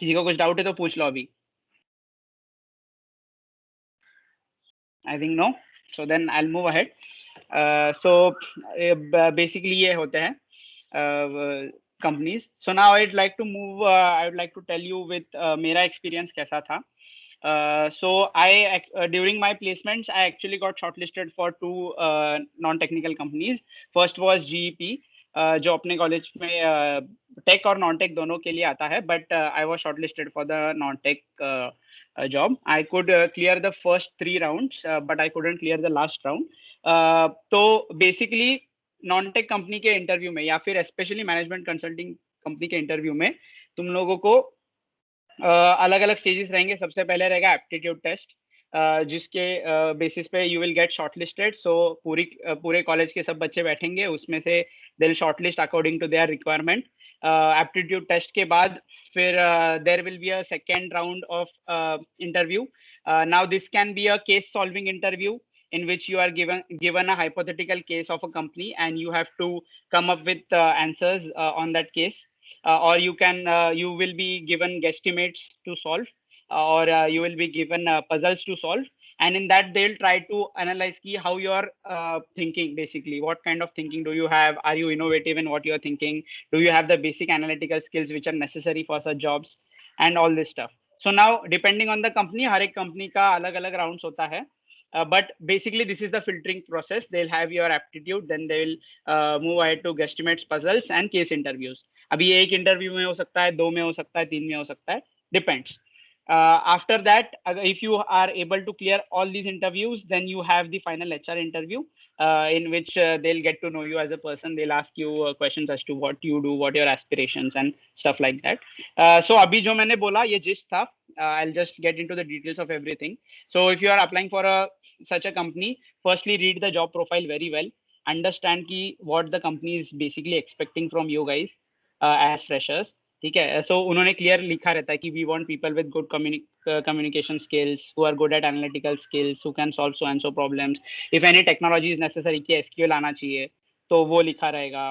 Speaker 10: किसी को कुछ doubt है तो पूछ लो अभी. I think no. So then I'll move ahead. So basically ये होते हैं companies. So now I'd like to move. I would like to tell you with मेरा experience कैसा था. So I during my placements I actually got shortlisted for two non-technical companies. First was GEP, जो अपने college में take और non tech दोनों के लिए आता है, but I was shortlisted for the non-tech job. I could clear the first 3 rounds, but I couldn't clear the last round. तो basically नॉन टेक कंपनी के इंटरव्यू में या फिर स्पेशली मैनेजमेंट कंसल्टिंग कंपनी के इंटरव्यू में तुम लोगों को अलग अलग स्टेजेस रहेंगे. सबसे पहले रहेगा एप्टीट्यूड टेस्ट, जिसके बेसिस पे you will get shortlisted. So पूरे कॉलेज के सब बच्चे बैठेंगे, उसमें से they will shortlist according to their requirement. Aptitude test के बाद फिर there will be a second round of interview. Now this can be a case solving interview in which you are given a hypothetical case of a company and you have to come up with answers on that case, or you will be given guesstimates to solve, or you will be given puzzles to solve, and in that they'll try to analyze how you're thinking, basically what kind of thinking do you have, are you innovative in what you're thinking, do you have the basic analytical skills which are necessary for such jobs, and all this stuff. So now depending on the company, हर एक company का अलग अलग rounds होता है. But basically this is the filtering process. They'll have your aptitude, then they will move ahead to guesstimates, puzzles and case interviews. अभी एक interview में हो सकता है, 2 में हो सकता है, 3 में हो सकता है, depends. After that, if you are able to clear all these interviews, then you have the final HR interview, in which they'll get to know you as a person. They'll ask you questions as to what you do, what your aspirations and stuff like that. So अभी जो मैंने बोला ये gist था. I'll just get into the details of everything. So if you are applying for such a company, firstly read the job profile very well. Understand what the company is basically expecting from you guys as freshers. ठीक है. So उन्होंने clear लिखा रहता है कि we want people with good communication skills, who are good at analytical skills, who can solve so and so problems. If any technology is necessary कि SQL आना चाहिए, तो वो लिखा रहेगा.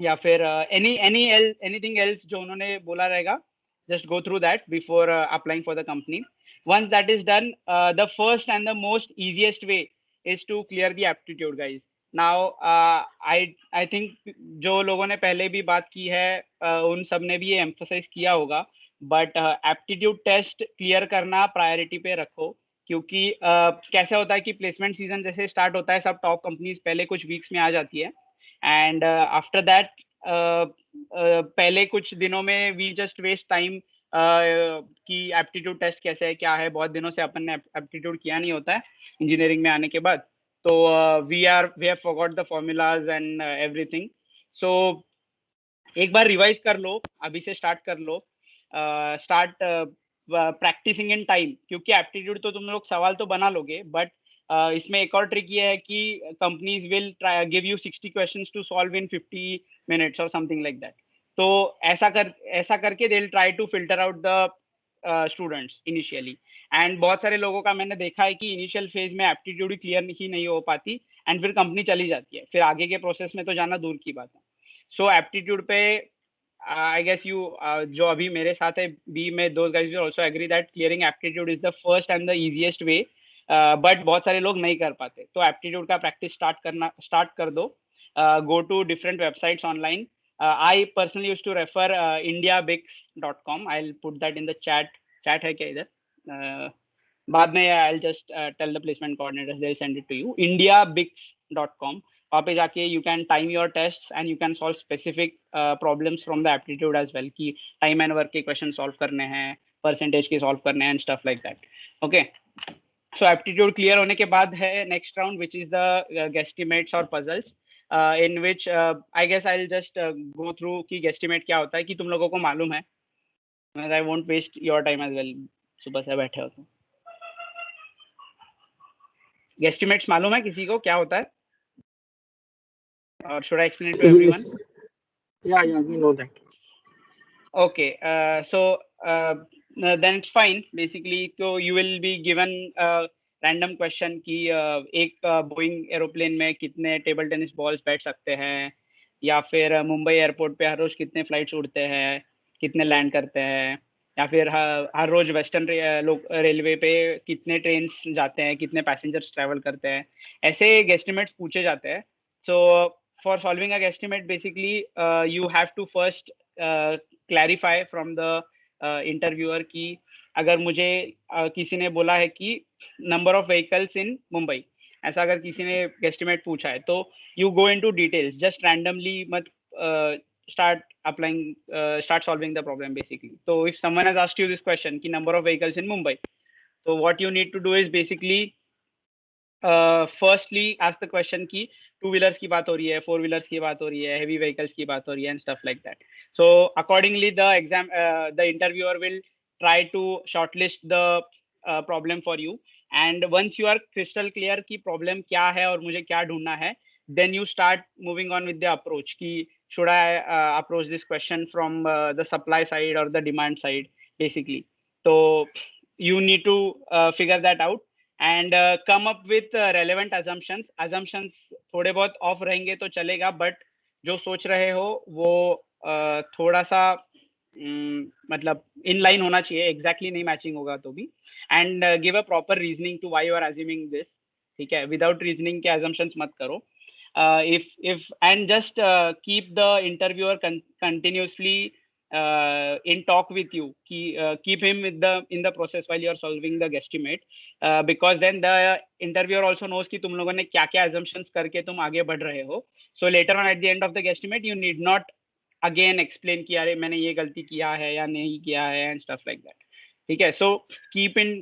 Speaker 10: या फिर anything else जो उन्होंने बोला रहेगा, just go through that before applying for the company. Once that is done, the first and the most easiest way is to clear the aptitude, guys. Now I think जो लोगों ने पहले भी बात की है उन सब ने भी ये emphasize किया होगा, but aptitude test clear करना priority पे रखो, क्योंकि कैसे होता है कि प्लेसमेंट सीजन जैसे स्टार्ट होता है, सब टॉप कंपनीज पहले कुछ वीक्स में आ जाती है, एंड आफ्टर दैट पहले कुछ दिनों में वी जस्ट वेस्ट टाइम कि एप्टीट्यूड टेस्ट कैसे है, क्या है. बहुत दिनों से अपन ने एप्टीट्यूड किया नहीं होता है इंजीनियरिंग में आने के बाद, तो we have forgot the formulas and everything. So एक बार रिवाइज कर लो, अभी से स्टार्ट कर लो, स्टार्ट प्रैक्टिसिंग इन टाइम, क्योंकि एप्टीट्यूड तो तुम लोग सवाल तो बना लोगे, बट इसमें एक और ट्रिक ये है कि companies will give you 60 questions to solve in 50 minutes और समथिंग लाइक दैट. तो ऐसा करके they will try to filter out the students initially. And बहुत सारे लोगों का मैंने देखा है कि इनिशियल फेज में एप्टीट्यूड क्लियर ही नहीं हो पाती, एंड फिर कंपनी चली जाती है, फिर आगे के प्रोसेस में तो जाना दूर की बात है. सो एप्टीट्यूड पे I guess you जो अभी मेरे साथ है बी में, those guys will also agree that clearing aptitude is the first and the easiest way, but बहुत सारे लोग नहीं कर पाते. तो एप्टीट्यूड का प्रैक्टिस स्टार्ट कर दो. Go to different websites online. I personally used to refer indiabix.com. I'll put that in the chat है क्या इधर? बाद में I'll just tell the placement coordinators, they'll send it to you. indiabix.com. वहाँ पे जाके you can time your tests and you can solve specific problems from the aptitude as well, कि time and work के question solve करने हैं, percentage के solve करने हैं and stuff like that. Okay. So aptitude clear होने के बाद है next round, which is the guesstimates और puzzles, in which I guess I'll just go through कि guesstimate क्या होता है, कि तुम लोगों को मालूम है. I won't waste your time as well. सुबह से बैठे हो तो. Guesstimates मालूम है किसी को क्या होता है? Or should I explain it to everyone?
Speaker 9: Yes. Yeah, we know that.
Speaker 10: Okay, so then it's fine. Basically, so you will be given a random question कि एक बोइंग एरोप्लेन में कितने टेबल टेनिस बॉल्स बैठ सकते हैं, या फिर Mumbai airport पे हर रोज कितने फ्लाइट्स उड़ते हैं, कितने लैंड करते हैं, या फिर हर रोज वेस्टर्न रेलवे पे कितने ट्रेन्स जाते हैं, कितने पैसेंजर्स ट्रैवल करते हैं. ऐसे गेस्टिमेट्स पूछे जाते हैं. सो for solving a guesstimate, basically you have to first clarify from the interviewer कि अगर मुझे किसी ने बोला है कि number of vehicles in Mumbai, ऐसा अगर किसी ने guesstimate पूछा है, तो you go into details, just randomly मत start solving the problem basically. So if someone has asked you this question कि number of vehicles in Mumbai, so what you need to do is basically firstly ask the question कि two wheelers की बात हो रही है, four wheelers की बात हो रही है, हेवी व्हीकल्स की बात हो रही है and stuff like that. So accordingly the interviewer will try to shortlist the problem for you, and once you are crystal clear कि प्रॉब्लम क्या है और मुझे क्या ढूंढना है, then you start moving on with the approach कि should I approach this question from the supply side और द डिमांड साइड बेसिकली. तो you need to figure that out and come up with relevant assumptions. थोड़े बहुत of रहेंगे तो चलेगा, but जो सोच रहे हो वो थोड़ा सा मतलब इन लाइन होना चाहिए, एग्जैक्टली नहीं मैचिंग होगा तो भी. And give a proper reasoning to why you are assuming this. ठीक है, विदाउट रीजनिंग के assumptions मत करो. if and just keep the interviewer continuously in talk with you, keep him in the process while you are solving the guesstimate, because then the interviewer also knows कि तुम लोगों ने क्या क्या assumptions करके तुम आगे बढ़ रहे हो. So later on at the end of the guesstimate you need not again explain कि अरे मैंने ये गलती किया है या नहीं किया है and stuff like that. ठीक है, so keep in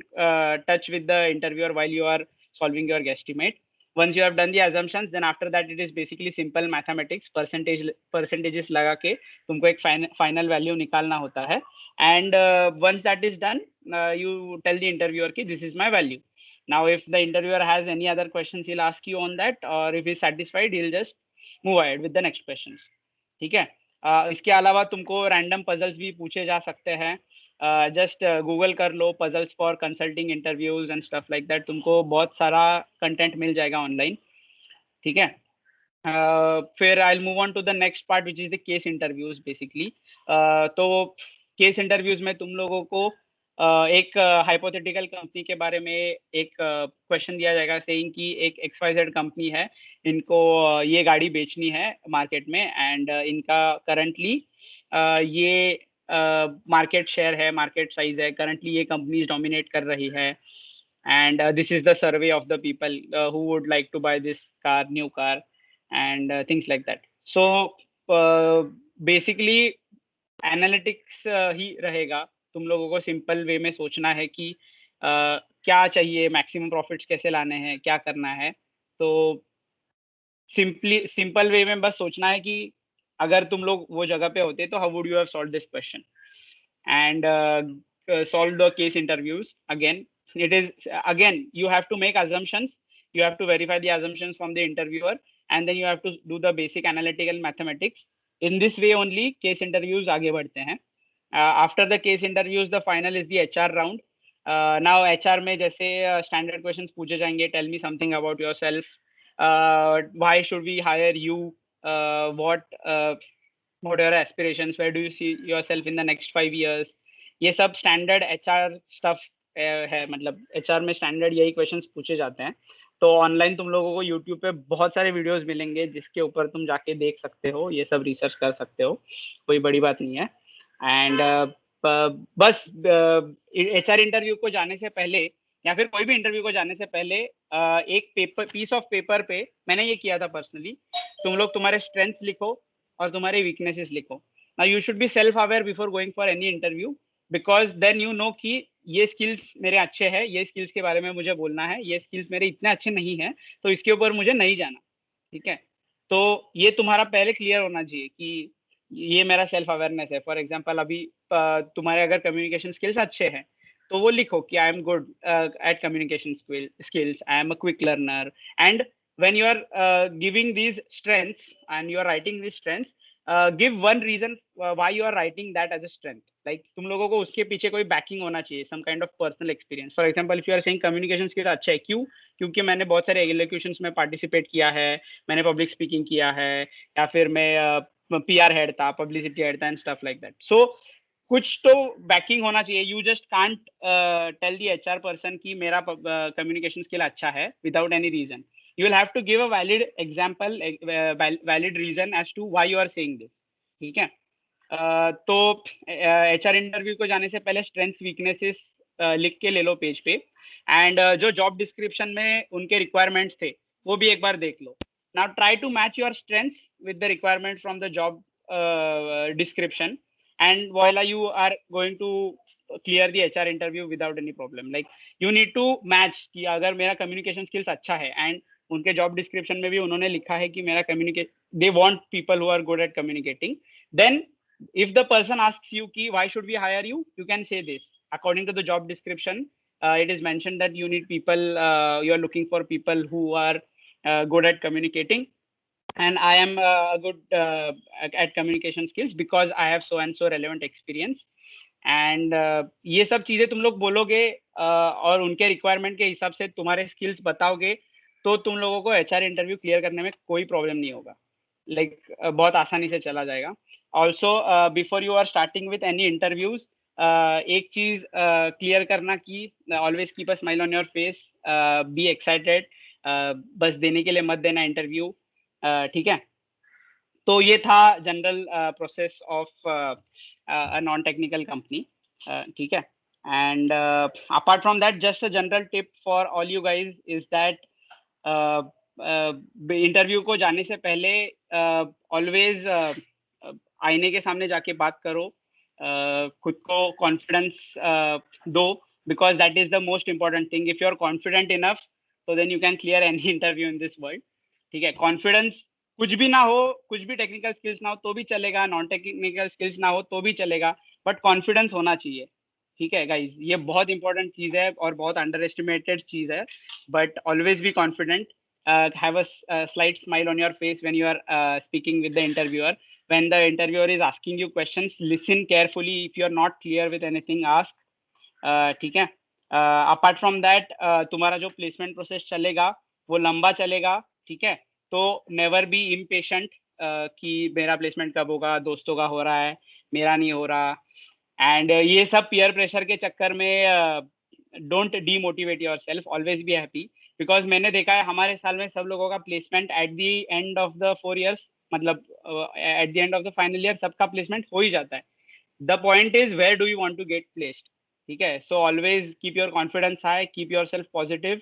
Speaker 10: touch with the interviewer while you are solving your guesstimate. Once you have done the assumptions, then after that it is basically simple mathematics, percentages लगा के तुमको एक final value निकालना होता है. And once that is done, you tell the interviewer कि this is my value. Now if the interviewer has any other questions, he'll ask you on that, or if he's satisfied, he'll just move ahead with the next questions. ठीक है, इसके अलावा तुमको random puzzles भी पूछे जा सकते हैं. जस्ट गूगल कर लो puzzles for consulting interviews and stuff like that, तुमको बहुत सारा कंटेंट मिल जाएगा ऑनलाइन. ठीक है, फिर I will move on to the next part which is the case interviews basically. तो केस इंटरव्यूज में तुम लोगों को एक हाइपोथेटिकल कंपनी के बारे में एक क्वेश्चन दिया जाएगा, सेइंग कि एक XYZ कंपनी है, इनको ये गाड़ी बेचनी है मार्केट में, एंड इनका करंटली ये मार्केट शेयर है, मार्केट साइज है, करंटली ये कंपनीज डोमिनेट कर रही है, and this is the survey of the people who would like to buy this car, new car and things like that. So basically analytics ही रहेगा. तुम लोगों को सिंपल वे में सोचना है कि क्या चाहिए, मैक्सिमम प्रॉफिट्स कैसे लाने हैं, क्या करना है. तो सिंपल वे में बस सोचना है कि अगर तुम लोग वो जगह पे होते तो how would you have solve this question, and solve the case interviews. Again, it is again you have to make assumptions, you have to verify the assumptions from the interviewer, and then you have to do the basic analytical mathematics. In this way only case interviews आगे बढ़ते हैं. After the case interviews, the final is the HR round. Now HR में जैसे standard questions पूछे जाएंगे, tell me something about yourself, why should we hire you, what what are your aspirations, where do you see yourself in the next 5 years. ये सब standard HR stuff है, मतलब HR में standard यही questions पूछे जाते हैं. तो ऑनलाइन तुम लोगों को यूट्यूब पे बहुत सारे वीडियोस मिलेंगे जिसके ऊपर तुम जाके देख सकते हो, ये सब रिसर्च कर सकते हो, कोई बड़ी बात नहीं है. एंड बस एचआर इंटरव्यू को जाने से पहले या फिर कोई भी इंटरव्यू को जाने से पहले एक पीस ऑफ पेपर पे मैंने ये किया था पर्सनली, तुम लोग तुम्हारे स्ट्रेंथ्स लिखो और तुम्हारे वीकनेसेस लिखो. Now you should be self aware before going for any interview, because then you know कि ये स्किल्स मेरे अच्छे हैं, ये स्किल्स के बारे में मुझे बोलना है, ये स्किल्स मेरे इतने अच्छे नहीं है तो इसके ऊपर मुझे नहीं जाना. ठीक है, तो ये तुम्हारा पहले क्लियर होना चाहिए कि ये मेरा सेल्फ अवेयरनेस है. फॉर एग्जाम्पल अभी तुम्हारे अगर कम्युनिकेशन स्किल्स अच्छे हैं तो वो लिखो कि I am good at communication skills, I am a quick learner. And when you are giving these strengths and you are writing these strengths, give one reason why you are writing that as a strength. Like तुम लोगों को उसके पीछे कोई banking होना चाहिए, some kind of personal experience. For example, if you are saying communication skills अच्छा है, क्यों? क्योंकि मैंने बहुत सारे एग्जीक्यूशंस में पार्टिसिपेट किया है, मैंने पब्लिक स्पीकिंग किया है, या फिर मैं पीआर हेड था, पब्लिसिटी हेड था and stuff like that. So कुछ तो बैकिंग होना चाहिए. You just can't tell the HR person कि मेरा कम्युनिकेशन स्किल अच्छा है without any reason. You will have to give a valid example, valid reason as to why you are saying this. ठीक है, तो एचआर इंटरव्यू को जाने से पहले स्ट्रेंथ्स वीकनेसेस लिख के ले लो पेज पे. एंड जो जॉब डिस्क्रिप्शन में उनके रिक्वायरमेंट्स थे वो भी एक बार देख लो. Now try to match your strengths with the requirement from the job description, and voila you are going to clear the HR interview without any problem. Like you need to match कि अगर मेरा communication skills अच्छा है, and उनके job description में भी उन्होंने लिखा है कि मेरा communicate, they want people who are good at communicating, then if the person asks you ki why should we hire you, you can say this. According to the job description, it is mentioned that you need people, you are looking for people who are good at communicating, and I am good at communication skills because I have so and so relevant experience. And ये सब चीजें तुम लोग बोलोगे और उनके requirement के हिसाब से तुम्हारे स्किल्स बताओगे तो तुम लोगों को एचआर इंटरव्यू क्लियर करने में कोई प्रॉब्लम नहीं होगा. लाइक बहुत आसानी से चला जाएगा. Also before you are starting with any interviews, एक चीज क्लियर करना कि always keep a smile on your face, be excited, बस देने के लिए मत देना इंटरव्यू. ठीक है, तो ये था general process of a non technical company. ठीक है, and apart from that just a general tip for all you guys is that interview को जाने से पहले ऑलवेज आईने के सामने जाके बात करो, खुद को कॉन्फिडेंस दो, because that is the most important thing. If you are confident enough तो then you can clear any interview in this world. ठीक है, कॉन्फिडेंस कुछ भी ना हो, कुछ भी टेक्निकल स्किल्स ना हो तो भी चलेगा, नॉन टेक्निकल स्किल्स ना हो तो भी चलेगा, बट कॉन्फिडेंस होना चाहिए. ठीक है गाइज, ये बहुत इंपॉर्टेंट चीज है और बहुत अंडर एस्टिमेटेड चीज है. But always be confident, have a slight smile on your face when you are speaking with the interviewer. When the interviewer is asking you questions, listen carefully. If you are not clear with anything, ask. ठीक है, apart from that तुम्हारा जो placement process चलेगा वो लंबा चलेगा. ठीक है, तो नेवर बी इम्पेशेंट कि मेरा प्लेसमेंट कब होगा, दोस्तों का हो रहा है, मेरा नहीं हो रहा. एंड ये सब पीयर प्रेशर के चक्कर में don't demotivate yourself, always be happy. Because मैंने देखा है हमारे साल में सब लोगों का placement at the end of the 4 years, मतलब at the end of the final year सबका प्लेसमेंट हो ही जाता है. The point is where do you want to get placed. ठीक है, so always keep your confidence high, keep yourself positive,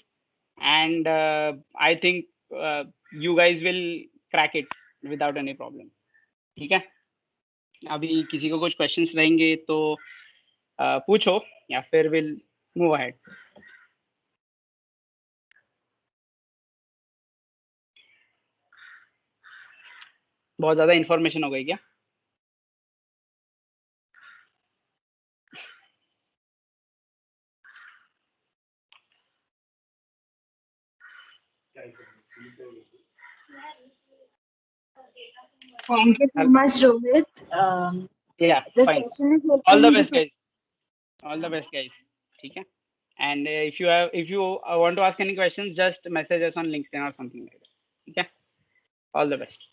Speaker 10: and I think you guys will crack it without any problem. ठीक है, अभी किसी को कुछ questions रहेंगे तो पूछो या फिर विल मूव अहेड. बहुत ज्यादा इंफॉर्मेशन हो गई क्या?
Speaker 1: Thank you so much, Rohit.
Speaker 10: Yeah,
Speaker 1: The
Speaker 10: fine.
Speaker 1: session is
Speaker 10: All the
Speaker 1: open
Speaker 10: best
Speaker 1: to-
Speaker 10: guys. All the best guys. ठीक है, and if you want to ask any questions, just message us on LinkedIn or something like that. ठीक है, all the best.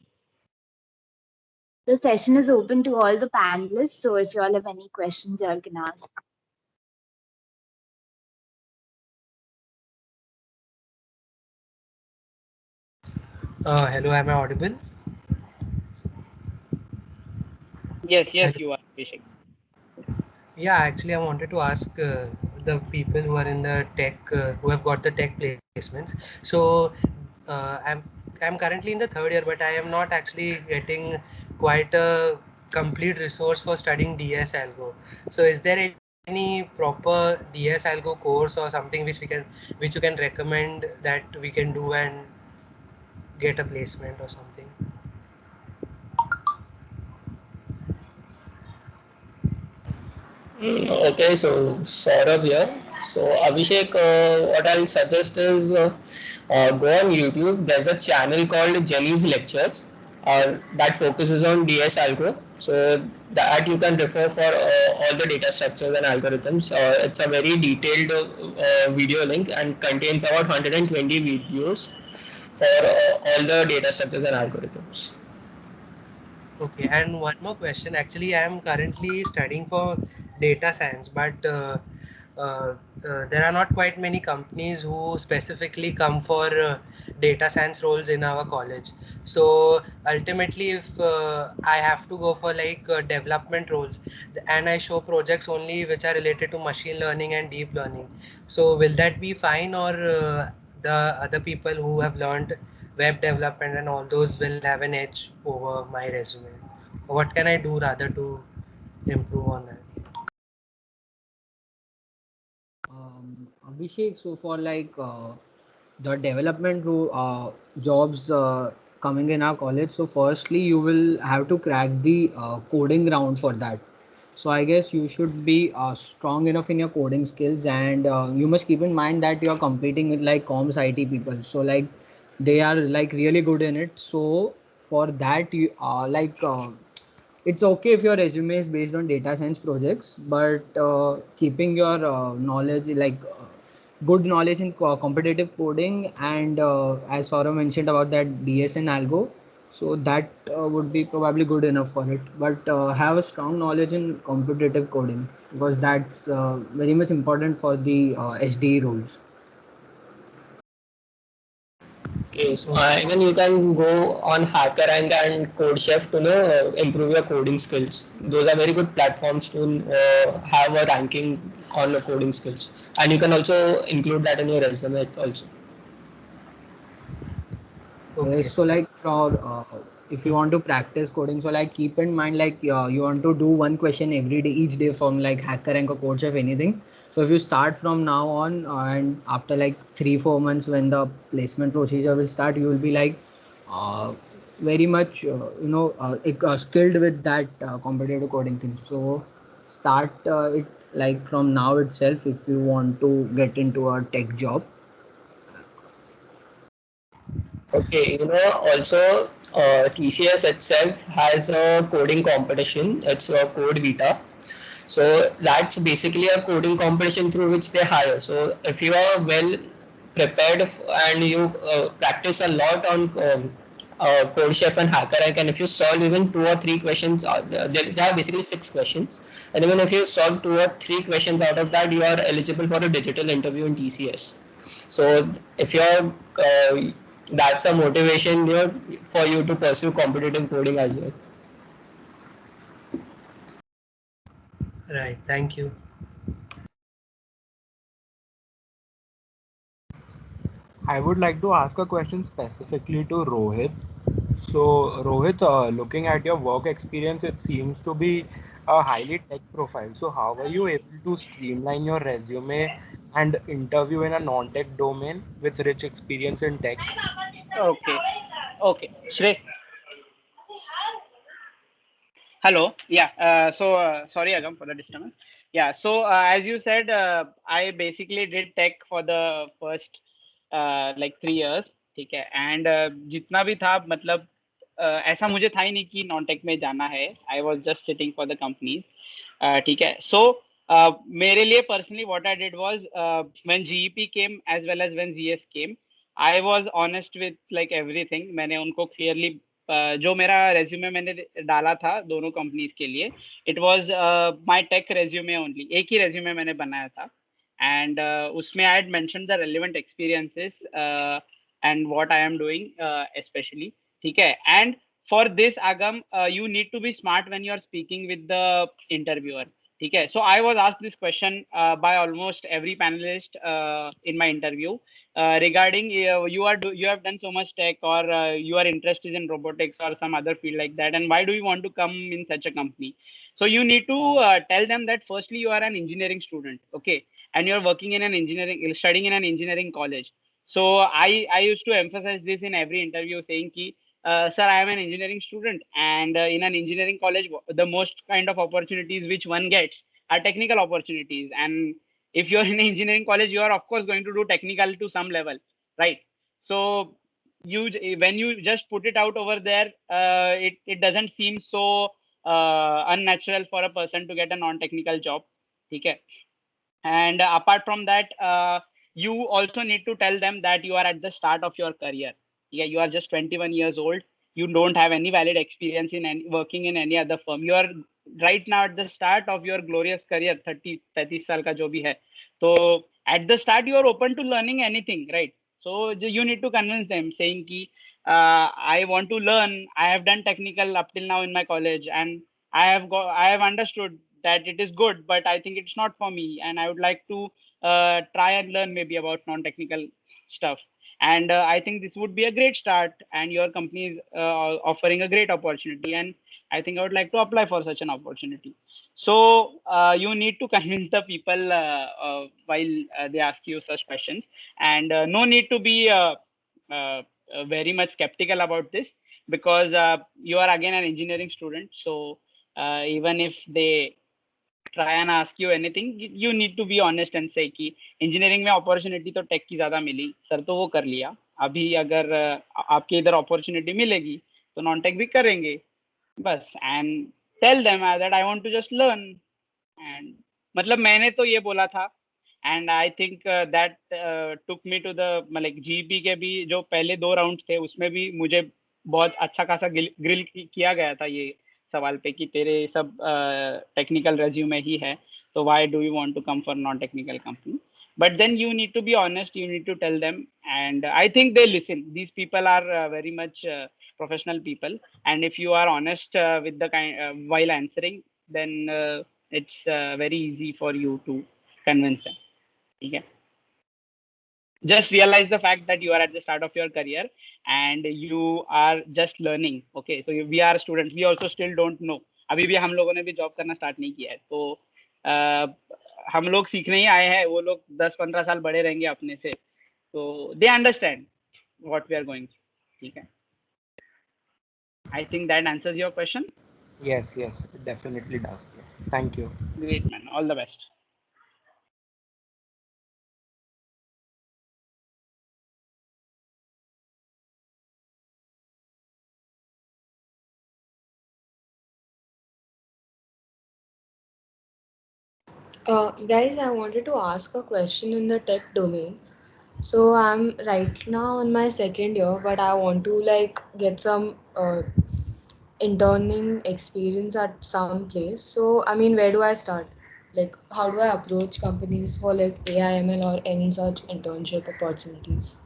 Speaker 1: The session is open to all the panelists, so if you all have any questions, you all can ask.
Speaker 11: Hello, am I audible?
Speaker 10: Yes,
Speaker 11: Hello.
Speaker 10: you are, Abhishek.
Speaker 11: Yeah, actually, I wanted to ask the people who are in the tech, who have got the tech placements. So, I'm currently in the third year, but I am not actually getting quite a complete resource for studying DS Algo. So, is there any proper DS Algo course or something which you can recommend that we can do and get a placement or something?
Speaker 2: Okay, so Saurabh here. So Abhishek, what I'll suggest is go on YouTube. There's a channel called Jenny's Lectures that focuses on DS Algo. So that you can refer for all the data structures and algorithms. It's a very detailed video link and contains about 120 videos for all the data structures and algorithms.
Speaker 11: Okay, and one more question. Actually, I am currently studying for data science, but there are not quite many companies who specifically come for data science roles in our college. So ultimately, if I have to go for like development roles and I show projects only which are related to machine learning and deep learning, so will that be fine, or the other people who have learned web development and all those will have an edge over my resume? What can I do rather to improve on that?
Speaker 4: Abhishek, so for like the development jobs coming in our college, so firstly you will have to crack the coding round for that. So I guess you should be strong enough in your coding skills, and you must keep in mind that you are competing with like comms IT people. So like they are like really good in it. So for that you it's okay if your resume is based on data science projects, but keeping your knowledge good knowledge in competitive coding, and as Saurav mentioned about that DSN algo, so that would be probably good enough for it. But have a strong knowledge in competitive coding, because that's very much important for the SDE roles.
Speaker 2: Okay, so even you can go on HackerRank and CodeChef to improve your coding skills. Those are very good platforms to have a ranking on the coding skills, and you can also include that in your resume also.
Speaker 4: Okay, so like for if you want to practice coding, so like keep in mind like you want to do one question every day, each day from like HackerRank or CodeChef, anything. So if you start from now on and after like 3-4 months when the placement procedure will start, you will be like very much skilled with that competitive coding thing. So start it like from now itself if you want to get into a tech job.
Speaker 2: Okay, also TCS itself has a coding competition. It's a Code Vita. So that's basically a coding competition through which they hire. So if you are well prepared and you practice a lot on CodeChef and HackerRank, and if you solve even 2 or 3 questions, there are basically 6 questions, and even if you solve 2 or 3 questions out of that, you are eligible for a digital interview in TCS. So if you're that's a motivation for you to pursue competitive coding as well.
Speaker 11: Right, thank you.
Speaker 9: I would like to ask a question specifically to Rohit. So, Rohit, looking at your work experience, it seems to be a highly tech profile. So, how are you able to streamline your resume and interview in a non-tech domain with rich experience in tech?
Speaker 10: Okay. Okay. Shrey. Hello. Yeah. Sorry, Agam, for the disturbance. Yeah. So as you said, I basically did tech for the first like 3 years. ठीक है. And जितना भी था मतलब ऐसा मुझे था ही नहीं कि नॉन टेक में जाना है. I was just sitting for the companies. ठीक है. So मेरे लिए personally what I did was when GEP came as well as when GS came, I was honest with like everything. मैंने उनको clearly जो मेरा रेज्यूमे मैंने डाला था दोनों कंपनीज के लिए, it was my tech resume only, एक ही रेज्यूमे मैंने बनाया था, एंड उसमें I had mention the relevant experiences and what I am doing specially, ठीक है. And for this Agam, you need to be smart when you are speaking with the interviewer, ठीक है. So I was asked this question by almost every panelist in my interview regarding you have done so much tech, or you are interested in robotics or some other field like that, and why do you want to come in such a company? So you need to tell them that firstly you are an engineering student, okay, and you are working in an engineering, studying in an engineering college. So I used to emphasize this in every interview, saying ki sir, I am an engineering student, and in an engineering college, the most kind of opportunities which one gets are technical opportunities. And if you're in an engineering college, you are of course going to do technical to some level, right? So you, when you just put it out over there, it doesn't seem so unnatural for a person to get a non-technical job, okay? And apart from that, you also need to tell them that you are at the start of your career. Yeah, you are just 21 years old. You don't have any valid experience in working in any other firm. You are right now at the start of your glorious career, 30 साल का जो भी है. So at the start you are open to learning anything, right? So you need to convince them, saying ki I want to learn. I have done technical up till now in my college, and I have understood that it is good, but I think it's not for me, and I would like to try and learn maybe about non-technical stuff. And I think this would be a great start, and your company is offering a great opportunity, and I think I would like to apply for such an opportunity. So you need to convince the people while they ask you such questions, and no need to be very much skeptical about this, because you are again an engineering student. So even if they try and ask you anything, you need to be honest and say कि engineering में opportunity तो tech की ज़्यादा मिली, sir तो वो कर लिया, अभी अगर आपके इधर opportunity मिलेगी तो non tech भी करेंगे, बस. And tell them that I want to just learn. And मतलब मैंने तो ये बोला था, and I think that took me to the like GP के भी जो पहले 2 राउंड थे उसमें भी मुझे बहुत अच्छा खासा ग्रिल किया गया था ये सवाल पे कि तेरे सब टेक्निकल रेज्यूमे ही है, तो why do you want to come for non technical company? But then you need to be honest, you need to tell them, and I think they listen. These people are very much professional people, and if you are honest with the kind while answering, then it's very easy for you to convince them. Okay? Just realize the fact that you are at the start of your career and you are just learning. Okay, so we are students, we also still don't know. अभी भी हम लोगों ने भी job करना start नहीं किया है, तो हम लोग सीखने ही आए हैं, वो लोग 10-15 साल बड़े रहेंगे अपने से, तो they understand what we are going through. ठीक है? I think that answers your question.
Speaker 9: Yes, yes, it definitely does. Thank you.
Speaker 10: Great, man. All the best.
Speaker 12: Guys, I wanted to ask a question in the tech domain. So I'm right now in my second year, but I want to like get some interning experience at some place. So I mean, where do I start? Like, how do I approach companies for like AIML or any such internship opportunities?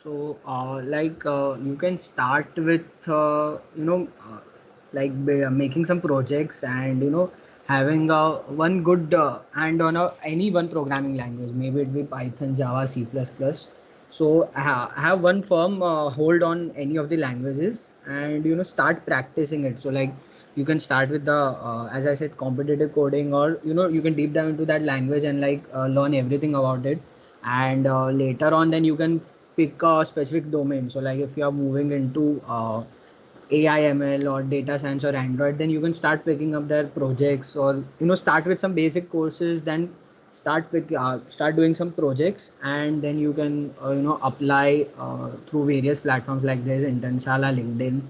Speaker 4: So, you can start with, making some projects and, having one good hand on any one programming language, maybe it be Python, Java, C++. So, have one firm hold on any of the languages and, start practicing it. So, like, you can start with the, as I said, competitive coding, or, you can deep dive into that language and learn everything about it. And later on, then you can pick a specific domain. So like if you are moving into AIML or data science or Android, then you can start picking up their projects, or start with some basic courses, then start doing some projects, and then you can apply through various platforms like there's Internshala, LinkedIn.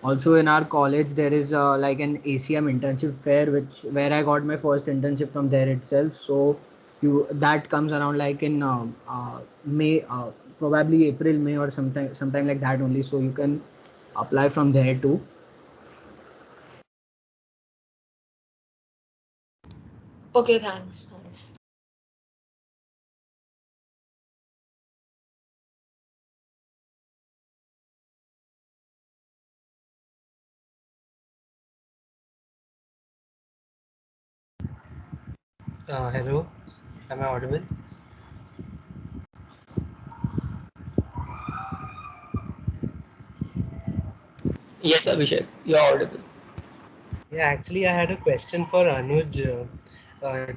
Speaker 4: Also in our college there is like an ACM internship fair, where I got my first internship from there itself. So that comes around like in May probably April, May, or sometime like that only. So you can apply from there too.
Speaker 12: Okay, thanks.
Speaker 11: Hello, am I audible?
Speaker 2: Yes, Abhishek, you're audible.
Speaker 11: Yeah, actually, I had a question for Anuj.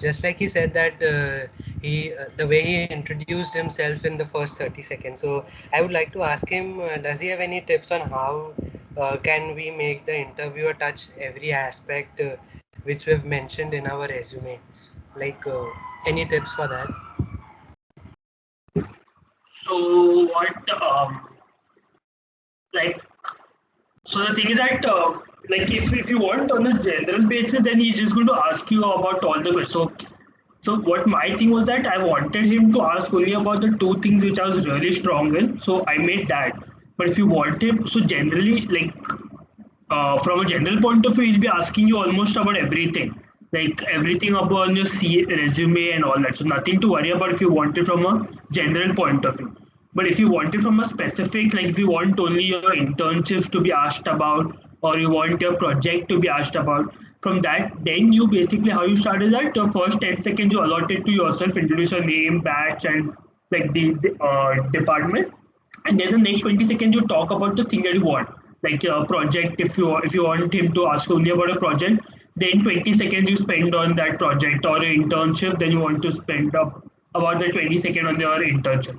Speaker 11: Just like he said that the way he introduced himself in the first 30 seconds. So I would like to ask him, does he have any tips on how can we make the interviewer touch every aspect which we have mentioned in our resume? Like any tips for that?
Speaker 7: So what like so the thing is that like if you want on a general basis, then he's just going to ask you about all the questions. So what my thing was that I wanted him to ask only about the two things which I was really strong in. So I made that. But if you want him, so generally like from a general point of view, he'll be asking you almost about everything, like everything about your resume and all that. So nothing to worry about if you want it from a general point of view. But if you want it from a specific, like if you want only your internships to be asked about, or you want your project to be asked about, from that, then you basically how you start is that the first 10 seconds you allot it to yourself, introduce your name, batch, and like the department, and then the next 20 seconds you talk about the thing that you want, like a project. If you want him to ask only about a project, then 20 seconds you spend on that project, or an internship, then you want to spend up about the 20 seconds on your internship.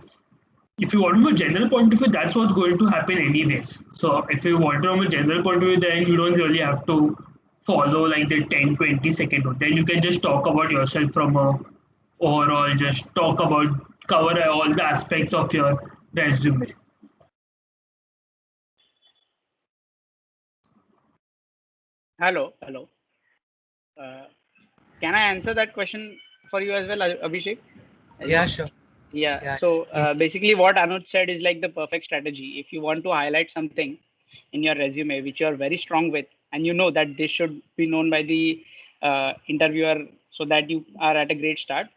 Speaker 7: If you want from a general point of view, that's what's going to happen anyways. So if you want from a general point of view, then you don't really have to follow like the 10-20 second rule. Then you can just talk about yourself from a overall, just talk about, cover all the aspects of your resume.
Speaker 10: Hello. Uh, can I answer that question for you as well, Abhishek?
Speaker 11: Yeah, sure.
Speaker 10: Yeah.
Speaker 11: Yeah,
Speaker 10: So
Speaker 11: please.
Speaker 10: basically, what Anuj said is like the perfect strategy. If you want to highlight something in your resume which you are very strong with, and you know that this should be known by the interviewer, so that you are at a great start,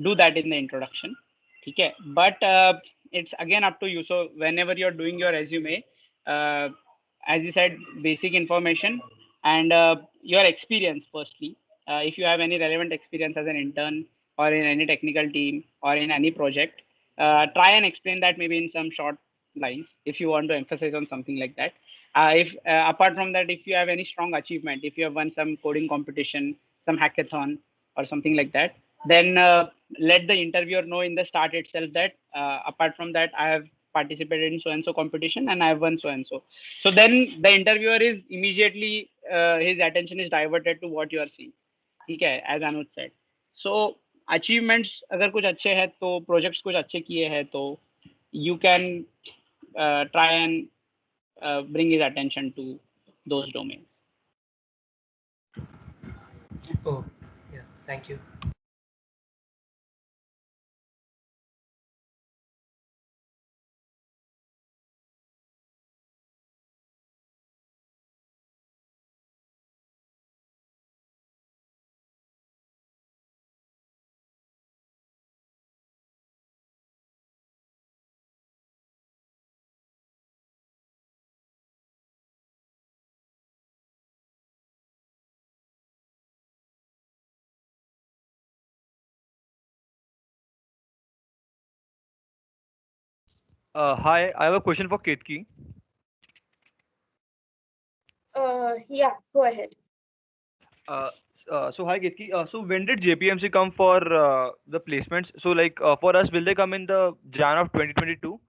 Speaker 10: do that in the introduction. Okay. But it's again up to you. So whenever you're doing your resume, uh, as you said, basic information and your experience firstly. If you have any relevant experience as an intern or in any technical team or in any project, try and explain that maybe in some short lines if you want to emphasize on something like that. If apart from that, if you have any strong achievement, if you have won some coding competition, some hackathon or something like that, then let the interviewer know in the start itself that apart from that, I have participated in so and so competition and I have won so and so. So then the interviewer is immediately his attention is diverted to what you are seeing. ठीक है, as Anuj said. So achievements अगर कुछ अच्छे हैं तो projects कुछ अच्छे किए हैं तो you can try and bring his attention to those domains.
Speaker 11: Oh, yeah. Thank you.
Speaker 8: Hi, I have a question for Ketki.
Speaker 6: Yeah, go ahead.
Speaker 8: Uh, so hi Ketki. So when did JPMC come for the placements? So like for us, will they come in the Jan of 2022?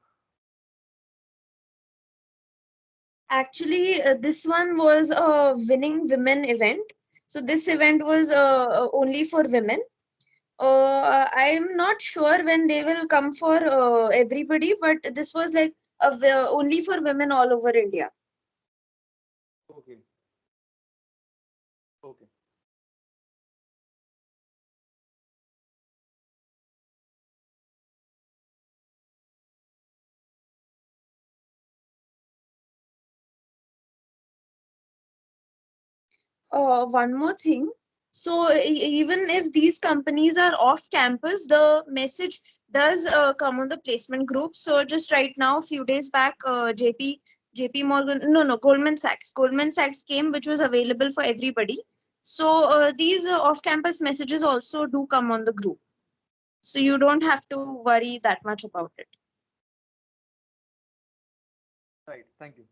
Speaker 6: Actually, this one was a winning women event. So this event was only for women. I'm not sure when they will come for everybody, but this was like only for women all over India.
Speaker 8: Okay. Okay.
Speaker 6: One more thing. So even if these companies are off campus, the message does come on the placement group. So just right now, a few days back, JP Morgan, no, Goldman Sachs came, which was available for everybody. So these off campus messages also do come on the group. So you don't have to worry that much about it.
Speaker 8: Right. Thank you.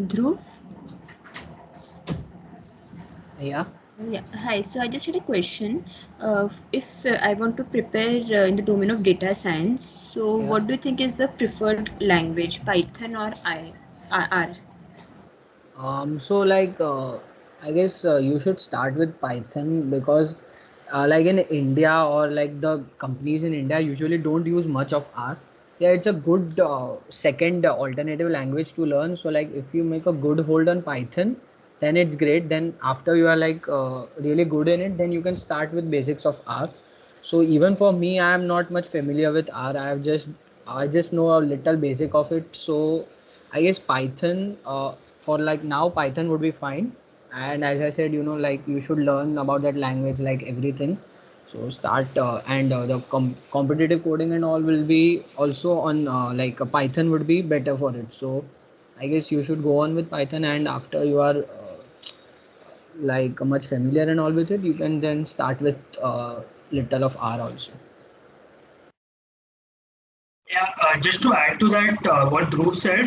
Speaker 3: Dhruv?
Speaker 4: Yeah.
Speaker 3: Yeah, hi. So I just had a question. If I want to prepare in the domain of data science, so
Speaker 4: Yeah.
Speaker 3: what do you think is the preferred language, Python or R?
Speaker 4: So like I guess you should start with Python because like in India or like the companies in India usually don't use much of R. Yeah, it's a good second alternative language to learn. So like if you make a good hold on Python, then it's great. Then after you are like really good in it, then you can start with basics of R. So even for me, I am not much familiar with R. I just know a little basic of it. So I guess Python for like now Python would be fine. And as I said, like you should learn about that language like everything. So start and the competitive coding and all will be also on like Python would be better for it. So I guess you should go on with Python, and after you are like much familiar and all with it, you can then start with little of R also.
Speaker 7: Yeah, just to add to that, what Dhruv said,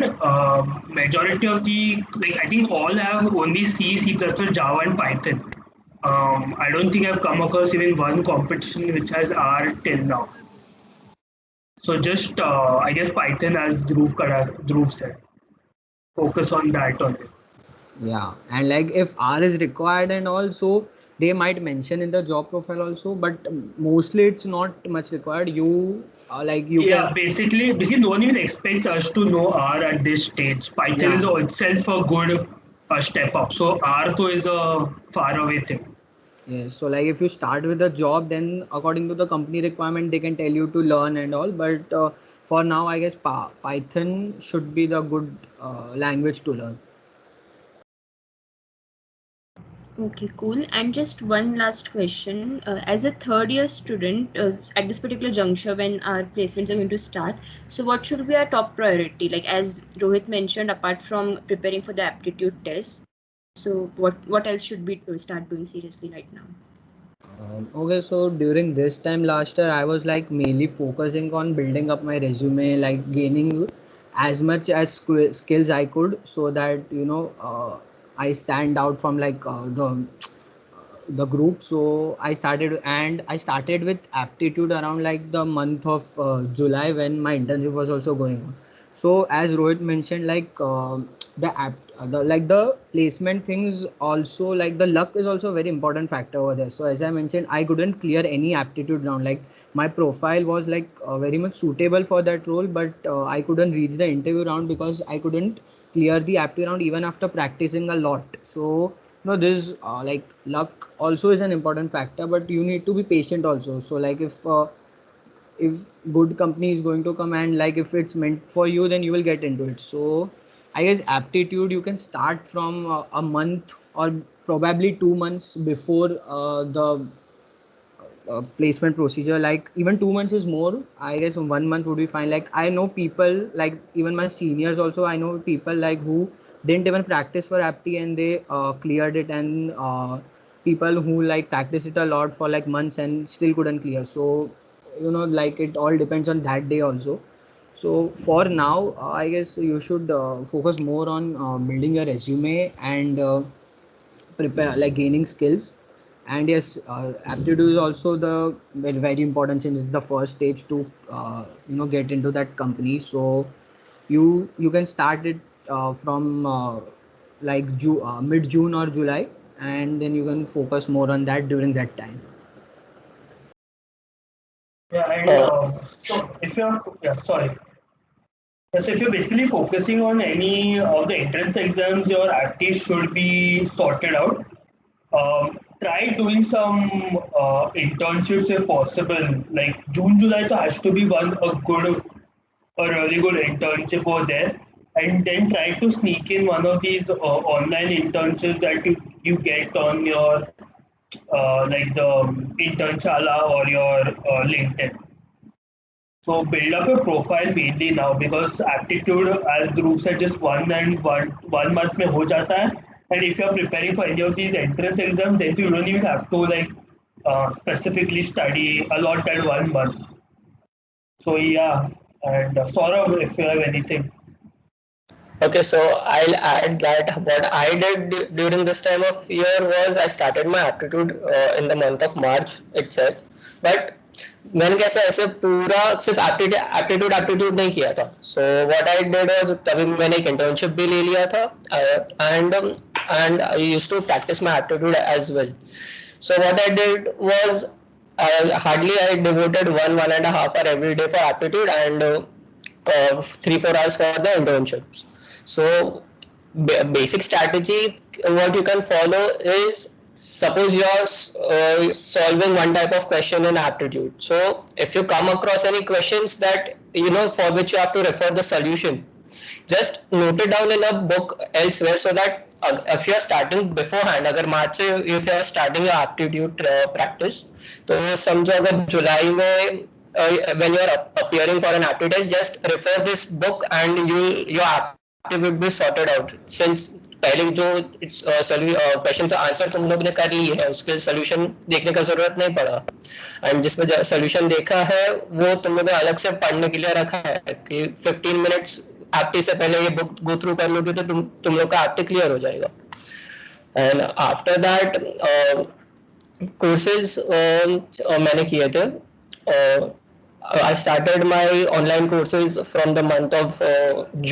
Speaker 7: majority of the, like, I think all have only C, C++, Java, and Python. I don't think I've come across even one competition which has R till now. So just, I guess Python, as Dhruv said, focus on that only.
Speaker 4: Yeah, and like if R is required and also they might mention in the job profile also, but mostly it's not much required. You like you
Speaker 7: Yeah,
Speaker 4: can.
Speaker 7: basically, no one even expects us to know R at this stage. Python is
Speaker 4: Yeah.
Speaker 7: itself a good step up. So R though is a far away thing.
Speaker 4: Yes, so like if you start with a job, then according to the company requirement, they can tell you to learn and all. But for now, I guess Python should be the good language to learn.
Speaker 3: Okay, cool. And just one last question. As a third year student, at this particular juncture when our placements are going to start, so what should be our top priority? Like as Rohit mentioned, apart from preparing for the aptitude test, so what else should we start doing seriously right now?
Speaker 4: Okay, so during this time last year, I was like mainly focusing on building up my resume, like gaining as much as skills I could, so that I stand out from like the group. So I started with aptitude around like the month of July when my internship was also going on. So as Rohit mentioned, like the placement things also, like the luck is also a very important factor over there. So as I mentioned, I couldn't clear any aptitude round. Like my profile was like very much suitable for that role, but I couldn't reach the interview round because I couldn't clear the aptitude round even after practicing a lot. So No, this like luck also is an important factor, but you need to be patient also. So like if good company is going to come and like if it's meant for you, then you will get into it. So I guess aptitude you can start from a month or probably 2 months before the placement procedure. Like even 2 months is more, I guess 1 month would be fine. Like I know people, like even my seniors also, I know people like who didn't even practice for apti and they cleared it, and people who like practice it a lot for like months and still couldn't clear. So like it all depends on that day also. So for now, I guess you should focus more on building your resume and prepare like gaining skills. And yes, aptitude is also the very important since it's the first stage to get into that company. So you can start it from like mid June or July, and then you can focus more on that during that time.
Speaker 7: Yeah, and so if you're, yeah, sorry. So if you're basically focusing on any of the entrance exams, your aptitude should be sorted out. Try doing some internships if possible. Like June, July, so has to be a really good internship over there, and then try to sneak in one of these online internships that you get on your like the Internshala or your LinkedIn. So build up your profile mainly now because aptitude, as Dhruv said, just one month में हो जाता है. And if you're preparing for any of these entrance exams, then you don't even have to like specifically study a lot that 1 month. So yeah, and Saurabh, if you have anything.
Speaker 2: Okay, so I'll add that what I did during this time of year was I started my aptitude in the month of March itself. But मैंने कैसा ऐसे पूरा सिर्फ aptitude aptitude नहीं किया था. So what I did was तभी मैंने एक इंटर्नशिप भी ले लिया था and I used to practice my aptitude as well. So what I did was I devoted 1.5 hour every day for aptitude and 3-4 hours for the internships. So basic strategy what you can follow is suppose you are solving one type of question in aptitude. So if you come across any questions that for which you have to refer the solution, just note it down in a book elsewhere so that if you are starting beforehand, अगर मार्च से if you are starting your aptitude practice, तो समझो अगर जुलाई में when you are appearing for an aptitude test, just refer this book and your aptitude will be sorted out. Since पहले जो question का answer तुम लोग ने कर ली है उसके सोल्यूशन देखने का जरूरत नहीं पड़ा, एंड जिसमें सोल्यूशन देखा है वो तुम लोग ने अलग से पढ़ने के लिए रखा है कि 15 मिनट्स एप्टी से पहले ये बुक गो थ्रू कर लोगे तो तुम लोग का एप्टी क्लियर हो जाएगा. एंड आफ्टर दैट कोर्सेज मैंने किए थे. I started my online courses from the month of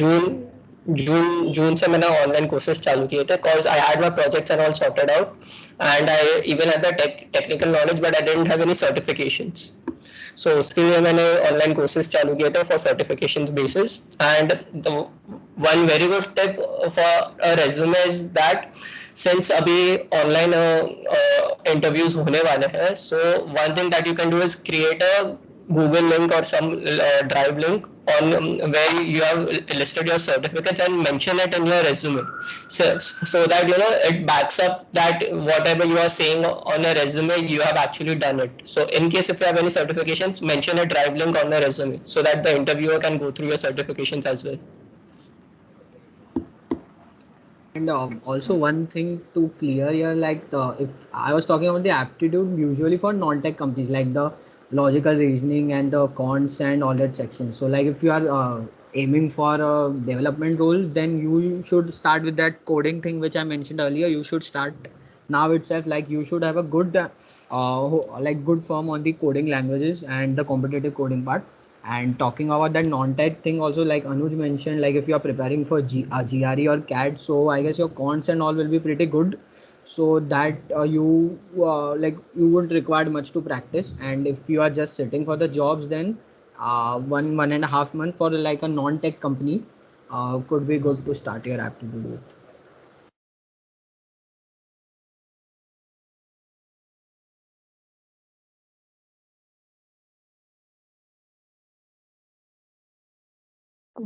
Speaker 2: June से मैंने ऑनलाइन कोर्सेज चालू किए थे cause I had my projects and all sorted out and I even had the technical knowledge but I didn't have any certifications. So उसके लिए मैंने online courses चालू किए थे for certifications basis. And the one very good tip for a resume is that since अभी online interviews होने वाले हैं, so one thing that you can do is create a Google link or some Drive link on where you have listed your certificates and mention it in your resume, so that it backs up that whatever you are saying on a resume you have actually done it. So in case if you have any certifications, mention a Drive link on the resume so that the interviewer can go through your certifications as well.
Speaker 4: And also one thing to clear here, like if I was talking about the aptitude usually for non-tech companies, like the logical reasoning and the cons and all that section. So like if you are aiming for a development role, then you should start with that coding thing which I mentioned earlier. You should start now itself. Like you should have a good good firm on the coding languages and the competitive coding part. And talking about that non-tech thing also, like Anuj mentioned, like if you are preparing for GRE or CAD, so I guess your cons and all will be pretty good, so that you wouldn't require much to practice. And if you are just sitting for the jobs, then 1.5 month for like a non-tech company could be good to start your aptitude with.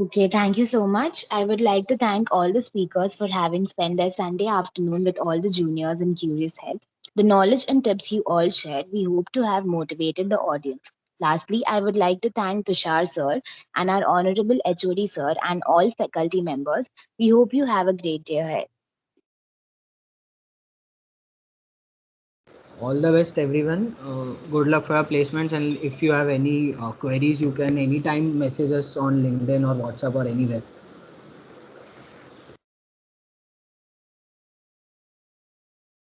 Speaker 1: Okay, thank you so much. I would like to thank all the speakers for having spent their Sunday afternoon with all the juniors and curious heads. The knowledge and tips you all shared, we hope to have motivated the audience. Lastly, I would like to thank Tushar sir and our honorable HOD sir and all faculty members. We hope you have a great day ahead.
Speaker 4: All the best, everyone. Good luck for your placements. And if you have any queries, you can anytime message us on LinkedIn or WhatsApp or anywhere.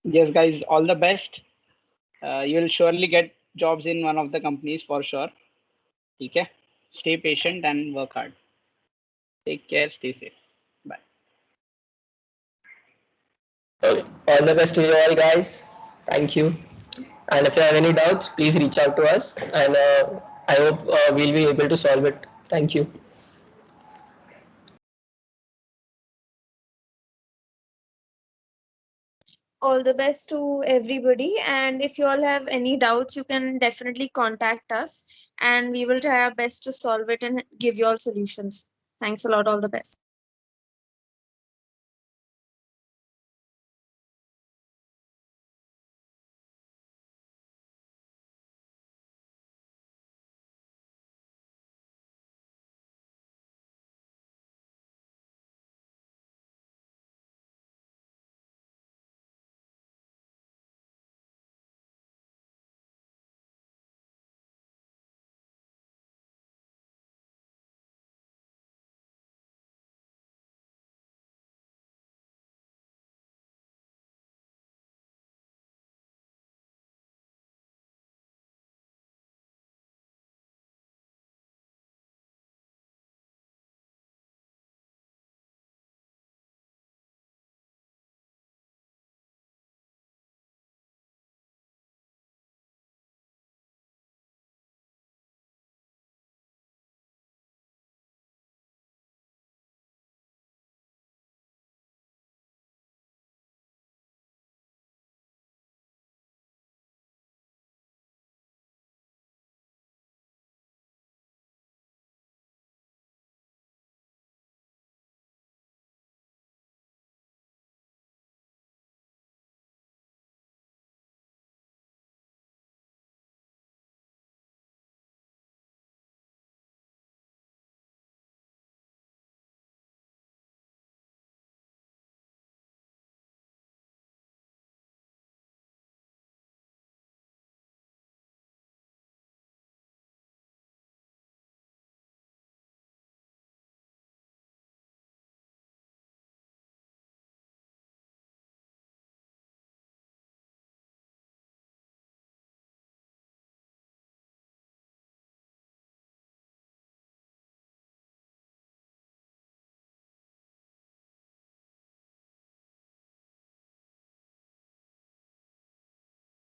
Speaker 10: Yes, guys, all the best. You'll surely get jobs in one of the companies for sure. Okay? Stay patient and work hard. Take care, stay safe. Bye.
Speaker 2: Okay. All the best to you all, guys. Thank you. And if you have any doubts, please reach out to us. And I hope we'll be able to solve it. Thank you.
Speaker 6: All the best to everybody. And if you all have any doubts, you can definitely contact us and we will try our best to solve it and give you all solutions. Thanks a lot. All the best.